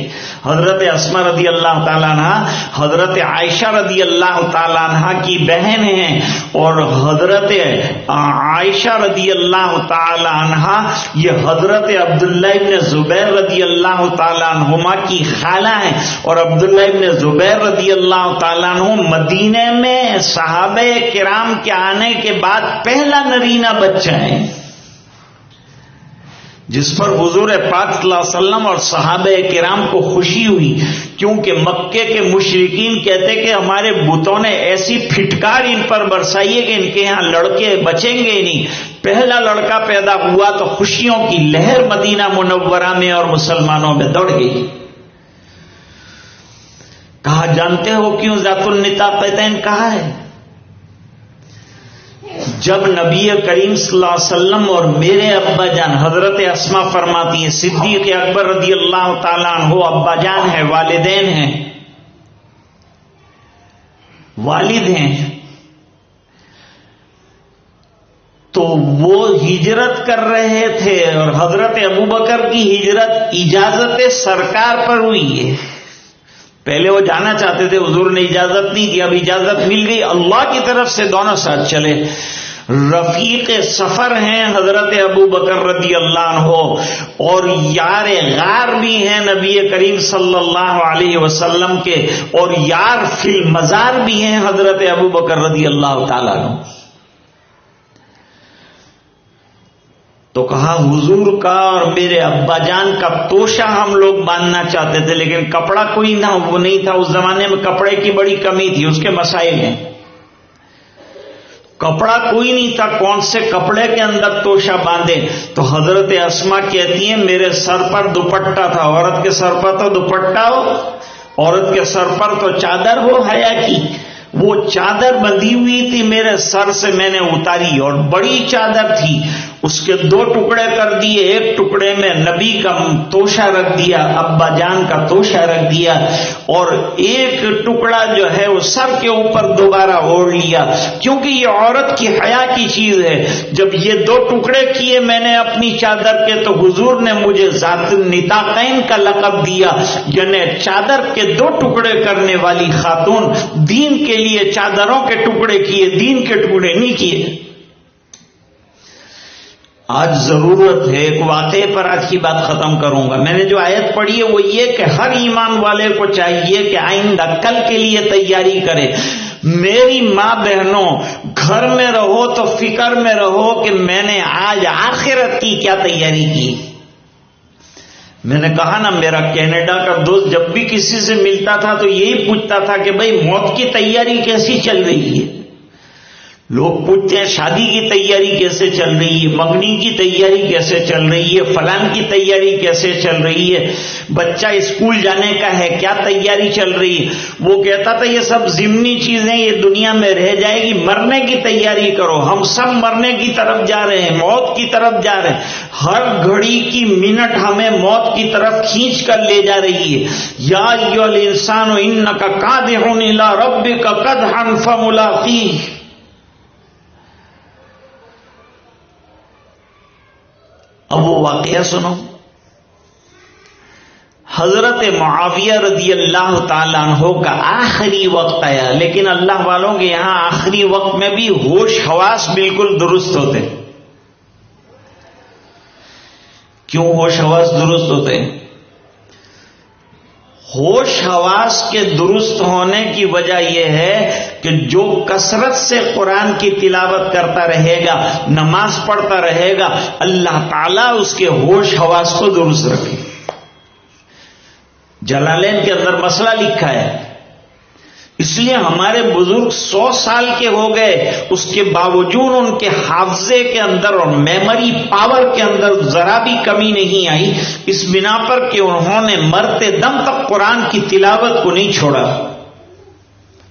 حضرت اسما رضی اللہ تعالیٰ عنہ حضرت عائشہ رضی اللہ تعالیٰ عنہ کی بہن ہیں اور حضرت عائشہ رضی اللہ تعالیٰ عنہ یہ حضرت عبداللہ ابن زبیر رضی اللہ تعالیٰ عنہما کی خالہ ہیں. اور عبداللہ ابن زبیر رضی اللہ تعالیٰ عنہ مدینے میں صحابہ کرام کے آنے کے بعد پہلا نرینہ بچہ ہے جس پر حضور پاک صلی اللہ علیہ وسلم اور صحابہ کرام کو خوشی ہوئی، کیونکہ مکے کے مشرکین کہتے کہ ہمارے بتوں نے ایسی پھٹکار ان پر برسائی ہے کہ ان کے ہاں لڑکے بچیں گے نہیں. پہلا لڑکا پیدا ہوا تو خوشیوں کی لہر مدینہ منورہ میں اور مسلمانوں میں دوڑ گئی. کہا جانتے ہو کیوں ذات النطاقین کہا ہے؟ جب نبی کریم صلی اللہ علیہ وسلم اور میرے ابا جان حضرت اسما فرماتی ہیں صدیق اکبر رضی اللہ تعالیٰ عنہ ابا جان ہیں، والدین ہیں، والد ہیں، تو وہ ہجرت کر رہے تھے اور حضرت ابوبکر کی ہجرت اجازت سرکار پر ہوئی ہے. پہلے وہ جانا چاہتے تھے، حضور نے اجازت نہیں دی، اب اجازت مل گئی، اللہ کی طرف سے دونوں ساتھ چلے. رفیق سفر ہیں حضرت ابوبکر رضی اللہ عنہ اور یار غار بھی ہیں نبی کریم صلی اللہ علیہ وسلم کے، اور یار فی المزار بھی ہیں حضرت ابوبکر رضی اللہ تعالیٰ عنہ. تو کہا حضور کا اور میرے ابا جان کا توشہ ہم لوگ باندھنا چاہتے تھے، لیکن کپڑا کوئی نہ وہ نہیں تھا، اس زمانے میں کپڑے کی بڑی کمی تھی، اس کے مسائل ہیں. کپڑا کوئی نہیں تھا، کون سے کپڑے کے اندر توشہ باندھے؟ تو حضرت اسما کہتی ہیں میرے سر پر دوپٹہ تھا. عورت کے سر پر تو دوپٹہ ہو، عورت کے سر پر تو چادر ہو حیا کی. وہ چادر بندھی ہوئی تھی میرے سر سے، میں نے اتاری اور بڑی چادر تھی، اس کے دو ٹکڑے کر دیے، ایک ٹکڑے میں نبی کا توشہ رکھ دیا، ابا جان کا توشہ رکھ دیا، اور ایک ٹکڑا جو ہے وہ سر کے اوپر دوبارہ اوڑھ لیا، کیونکہ یہ عورت کی حیا کی چیز ہے. جب یہ دو ٹکڑے کیے میں نے اپنی چادر کے تو حضور نے مجھے ذات النطاقین کا لقب دیا، یعنی چادر کے دو ٹکڑے کرنے والی خاتون. دین کے لیے چادروں کے ٹکڑے کیے، دین کے ٹکڑے نہیں کیے. آج ضرورت ہے ایک واقعے پر آج کی بات ختم کروں گا. میں نے جو آیت پڑھی ہے وہ یہ کہ ہر ایمان والے کو چاہیے کہ آئندہ کل کے لیے تیاری کرے. میری ماں بہنوں، گھر میں رہو تو فکر میں رہو کہ میں نے آج آخرت کی کیا تیاری کی. میں نے کہا نا، میرا کینیڈا کا دوست جب بھی کسی سے ملتا تھا تو یہی پوچھتا تھا کہ بھئی موت کی تیاری کیسی چل رہی ہے. لوگ پوچھتے ہیں شادی کی تیاری کیسے چل رہی ہے، منگنی کی تیاری کیسے چل رہی ہے، فلان کی تیاری کیسے چل رہی ہے، بچہ اسکول جانے کا ہے کیا تیاری چل رہی ہے. وہ کہتا تھا یہ سب ضمنی چیزیں، یہ دنیا میں رہ جائے گی، مرنے کی تیاری کرو. ہم سب مرنے کی طرف جا رہے ہیں، موت کی طرف جا رہے ہیں. ہر گھڑی کی منٹ ہمیں موت کی طرف کھینچ کر لے جا رہی ہے. یا ایھا الانسان انک کادح الی ربک کدحا فملاقیہ. اب وہ واقعہ سنو. حضرت معاویہ رضی اللہ تعالیٰ عنہ کا آخری وقت آیا، لیکن اللہ والوں کے یہاں آخری وقت میں بھی ہوش حواس بالکل درست ہوتے. کیوں ہوش حواس درست ہوتے؟ ہوش حواس کے درست ہونے کی وجہ یہ ہے کہ جو کثرت سے قرآن کی تلاوت کرتا رہے گا، نماز پڑھتا رہے گا، اللہ تعالیٰ اس کے ہوش حواس کو درست رکھے. جلالین کے اندر مسئلہ لکھا ہے. اس لیے ہمارے بزرگ 100 سال کے ہو گئے، اس کے باوجود ان کے حافظے کے اندر اور میموری پاور کے اندر ذرا بھی کمی نہیں آئی، اس بنا پر کہ انہوں نے مرتے دم تک قرآن کی تلاوت کو نہیں چھوڑا.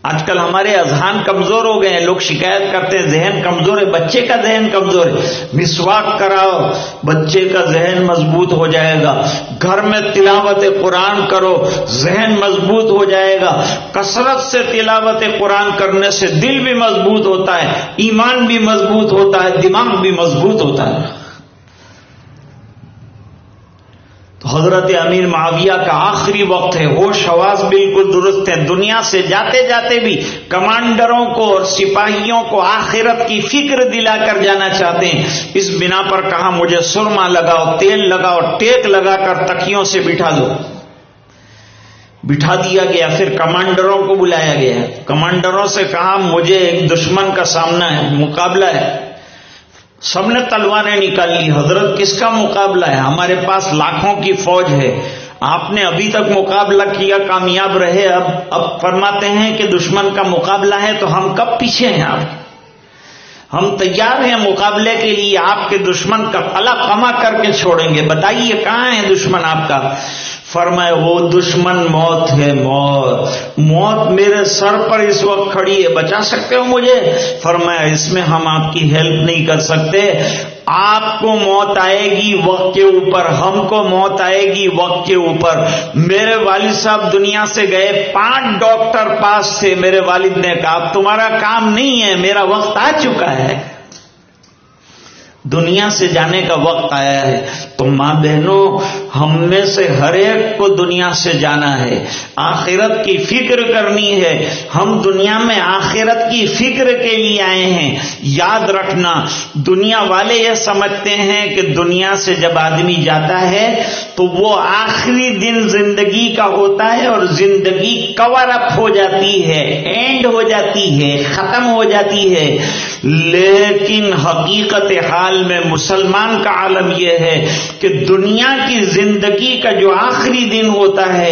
آج کل ہمارے اذہان کمزور ہو گئے ہیں، لوگ شکایت کرتے ہیں ذہن کمزور ہے. بچے کا ذہن کمزور ہے، مسواک کراؤ، بچے کا ذہن مضبوط ہو جائے گا. گھر میں تلاوت قرآن کرو، ذہن مضبوط ہو جائے گا. کثرت سے تلاوت قرآن کرنے سے دل بھی مضبوط ہوتا ہے، ایمان بھی مضبوط ہوتا ہے، دماغ بھی مضبوط ہوتا ہے. تو حضرت امیر معاویہ کا آخری وقت ہے، ہوش حواس بالکل درست ہیں. دنیا سے جاتے جاتے بھی کمانڈروں کو اور سپاہیوں کو آخرت کی فکر دلا کر جانا چاہتے ہیں. اس بنا پر کہا مجھے سرما لگاؤ، تیل لگاؤ، ٹیک لگا کر تکیوں سے بٹھا دو. بٹھا دیا گیا. پھر کمانڈروں کو بلایا گیا. کمانڈروں سے کہا مجھے ایک دشمن کا سامنا ہے، مقابلہ ہے. سب نے تلواریں نکال لی. حضرت کس کا مقابلہ ہے؟ ہمارے پاس لاکھوں کی فوج ہے، آپ نے ابھی تک مقابلہ کیا، کامیاب رہے، اب فرماتے ہیں کہ دشمن کا مقابلہ ہے تو ہم کب پیچھے ہیں؟ ہم تیار ہیں مقابلے کے لیے، آپ کے دشمن کا قلع قمع کر کے چھوڑیں گے. بتائیے کہاں ہے دشمن آپ کا؟ فرمائے وہ دشمن موت ہے. موت میرے سر پر اس وقت کھڑی ہے، بچا سکتے ہو مجھے؟ فرمایا اس میں ہم آپ کی ہیلپ نہیں کر سکتے. آپ کو موت آئے گی وقت کے اوپر، ہم کو موت آئے گی وقت کے اوپر. میرے والد صاحب دنیا سے گئے، 5 ڈاکٹر پاس تھے. میرے والد نے کہا اب تمہارا کام نہیں ہے، میرا وقت آ چکا ہے، دنیا سے جانے کا وقت آیا ہے. تو ماں بہنوں، ہم میں سے ہر ایک کو دنیا سے جانا ہے، آخرت کی فکر کرنی ہے. ہم دنیا میں آخرت کی فکر کے لیے آئے ہیں. یاد رکھنا، دنیا والے یہ سمجھتے ہیں کہ دنیا سے جب آدمی جاتا ہے تو وہ آخری دن زندگی کا ہوتا ہے اور زندگی کور اپ ہو جاتی ہے، اینڈ ہو جاتی ہے، ختم ہو جاتی ہے. لیکن حقیقت حال میں مسلمان کا عالم یہ ہے کہ دنیا کی زندگی کا جو آخری دن ہوتا ہے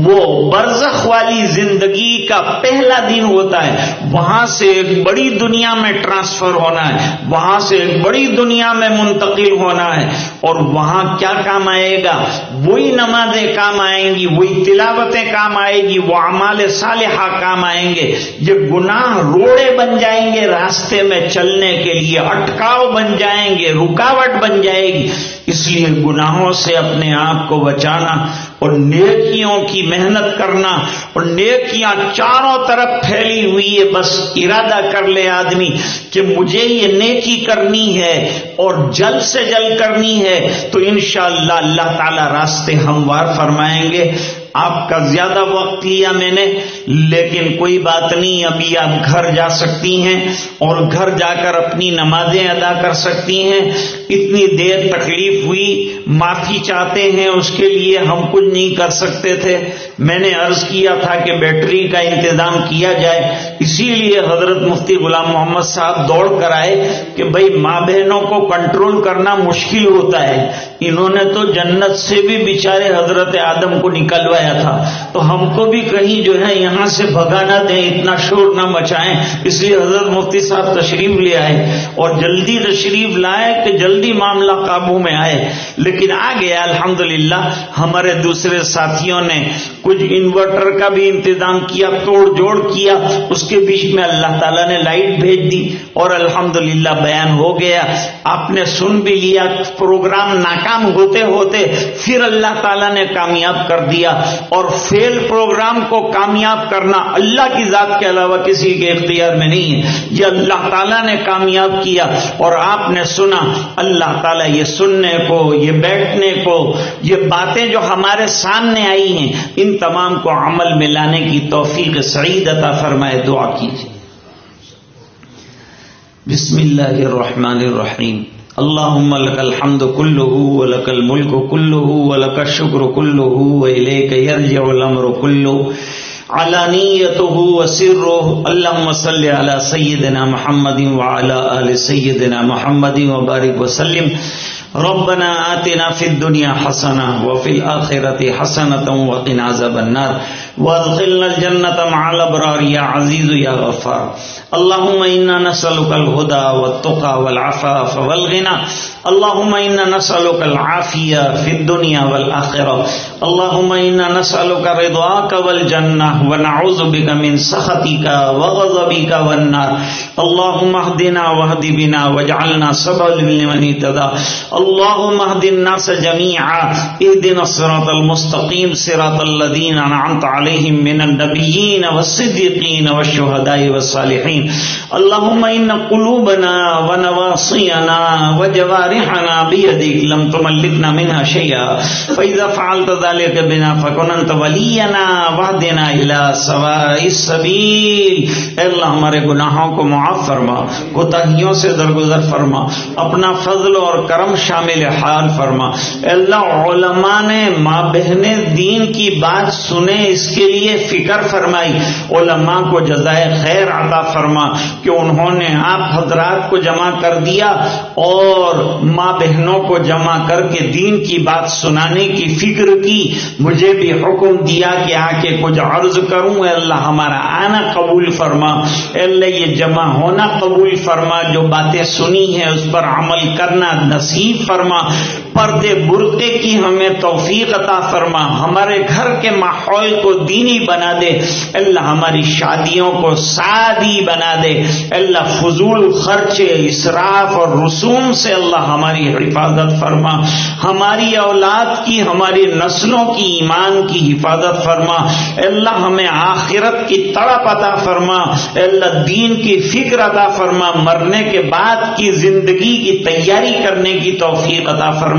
وہ برزخ والی زندگی کا پہلا دن ہوتا ہے. وہاں سے ایک بڑی دنیا میں ٹرانسفر ہونا ہے، وہاں سے ایک بڑی دنیا میں منتقل ہونا ہے. اور وہاں کیا کام آئے گا؟ وہی نمازیں کام آئیں گی، وہی تلاوتیں کام آئے گی، وہ اعمال صالحہ کام آئیں گے. یہ گناہ روڑے بن جائیں گے راستے میں چلنے کے لیے، اٹکاؤ بن جائیں گے، رکاوٹ بن جائے گی. اس لیے گناہوں سے اپنے آپ کو بچانا اور نیکیوں کی محنت کرنا. اور نیکیاں چاروں طرف پھیلی ہوئی ہے، بس ارادہ کر لے آدمی کہ مجھے یہ نیکی کرنی ہے اور جلد سے جلد کرنی ہے تو انشاءاللہ اللہ تعالی راستے ہموار فرمائیں گے. آپ کا زیادہ وقت لیا میں نے، لیکن کوئی بات نہیں، ابھی آپ گھر جا سکتی ہیں اور گھر جا کر اپنی نمازیں ادا کر سکتی ہیں۔ اتنی دیر تکلیف ہوئی، معافی چاہتے ہیں، اس کے لیے ہم کچھ نہیں کر سکتے تھے۔ میں نے عرض کیا تھا کہ بیٹری کا انتظام کیا جائے، اسی لیے حضرت مفتی غلام محمد صاحب دوڑ کر آئے کہ بھئی ماں بہنوں کو کنٹرول کرنا مشکل ہوتا ہے، انہوں نے تو جنت سے بھی بیچارے حضرت آدم کو نکلوایا تھا، تو ہم کو بھی کہیں جو ہے یہاں سے بھگا نہ دیں، اتنا شور نہ مچائیں، اس لیے حضرت مفتی صاحب تشریف لے آئے اور جلدی تشریف لائے کہ جلدی معاملہ قابو میں آئے، لیکن آ گیا الحمدللہ۔ ہمارے دوسرے ساتھیوں نے کچھ انورٹر کا بھی انتظام کیا، توڑ جوڑ کیا، اس کے بیچ میں اللہ تعالیٰ نے لائٹ بھیج دی اور الحمدللہ بیان ہو گیا۔ آپ نے سن بھی لیا، پروگرام ناکام ہوتے ہوتے پھر اللہ تعالیٰ نے کامیاب کر دیا، اور فیل پروگرام کو کامیاب کرنا اللہ کی ذات کے علاوہ کسی کے اختیار میں نہیں ہے، یہ اللہ تعالیٰ نے کامیاب کیا اور آپ نے سنا۔ اللہ تعالیٰ یہ سننے کو، یہ بیٹھنے کو، یہ باتیں جو ہمارے سامنے آئی ہیں، ان تمام کو عمل میں لانے کی توفیق سعید عطا فرمائے۔ دعا کیجیے۔ بسم اللہ الرحمن الرحیم۔ اللہم لک الحمد کلہ ولک الملک کلہ ولک الشکر کلہ والیک یرجع الامر کلہ علانیتہ وسرہ۔ اللہم صل علی سیدنا محمد وعلی آل سیدنا محمد وبارک وسلم۔ ربنا آتنا فی الدنیا حسنہ وفی الآخرۃ حسنۃ وقنا عذاب النار وادخلنا الجنة مع الابرار یا عزیز یا غفار۔ اللہم انا نسألک الہدى والتقى والعفاف والغنى۔ اللہم انا نسألک العافیہ فی الدنیا والآخرہ۔ اللہم انا نسألک رضاک والجنہ ونعوذ بک من سخطک وغضبک والنار۔ اللہم اہدنا واہد بنا واجعلنا سببا لمن اهتدى۔ اللهم اهد الناس جميعا، اهدنا الصراط المستقيم صراط الذين أنعمت عليهم من النبيين والصديقين والشهداء والصالحين۔ اللهم إن قلوبنا ونواصينا وجوارحنا بيدك لم تملكنا منها شيئا، فإذا فعلت ذلك بنا فكن أنت ولينا واهدنا إلى سواء السبيل۔ اے اللہ ہمارے گناہوں کو معاف فرما، کوتاہیوں سے درگزر فرما، اپنا فضل اور کرم شامل حال فرما۔ اے اللہ علماء نے ماں بہنیں دین کی بات سنے، اس کے لیے فکر فرمائی، علماء کو جزائے خیر عطا فرما کہ انہوں نے آپ حضرات کو جمع کر دیا اور ماں بہنوں کو جمع کر کے دین کی بات سنانے کی فکر کی۔ مجھے بھی حکم دیا کہ آ کے کچھ عرض کروں، اے اللہ ہمارا آنا قبول فرما، اے اللہ یہ جمع ہونا قبول فرما، جو باتیں سنی ہیں اس پر عمل کرنا نصیب فرما، پردے برقعے کی ہمیں توفیق عطا فرما، ہمارے گھر کے ماحول کو دینی بنا دے، اللہ ہماری شادیوں کو سادی بنا دے، اللہ فضول خرچے، اسراف اور رسوم سے اللہ ہماری حفاظت فرما، ہماری اولاد کی، ہماری نسلوں کی ایمان کی حفاظت فرما، اللہ ہمیں آخرت کی تڑپ عطا فرما، اللہ دین کی فکر عطا فرما، مرنے کے بعد کی زندگی کی تیاری کرنے کی توفیق عطا فرما،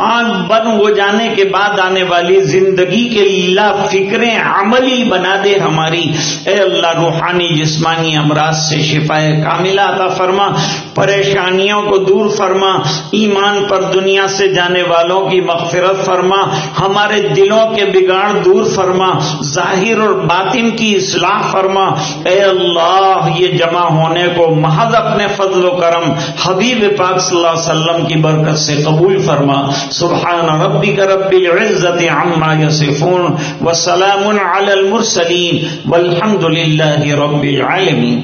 آنکھ بند ہو جانے کے بعد آنے والی زندگی کے لیے فکریں عملی بنا دے ہماری، اے اللہ روحانی جسمانی امراض سے شفا کاملہ عطا فرما، پریشانیوں کو دور فرما، ایمان پر دنیا سے جانے والوں کی مغفرت فرما، ہمارے دلوں کے بگاڑ دور فرما، ظاہر اور باطن کی اصلاح فرما، اے اللہ یہ جمع ہونے کو محض اپنے فضل و کرم حبیب پاک صلی اللہ علیہ وسلم کی برکت سے قبول فرما۔ سبحان ربک رب العزت عما یصفون وسلام علی المرسلین والحمد للہ رب العالمین۔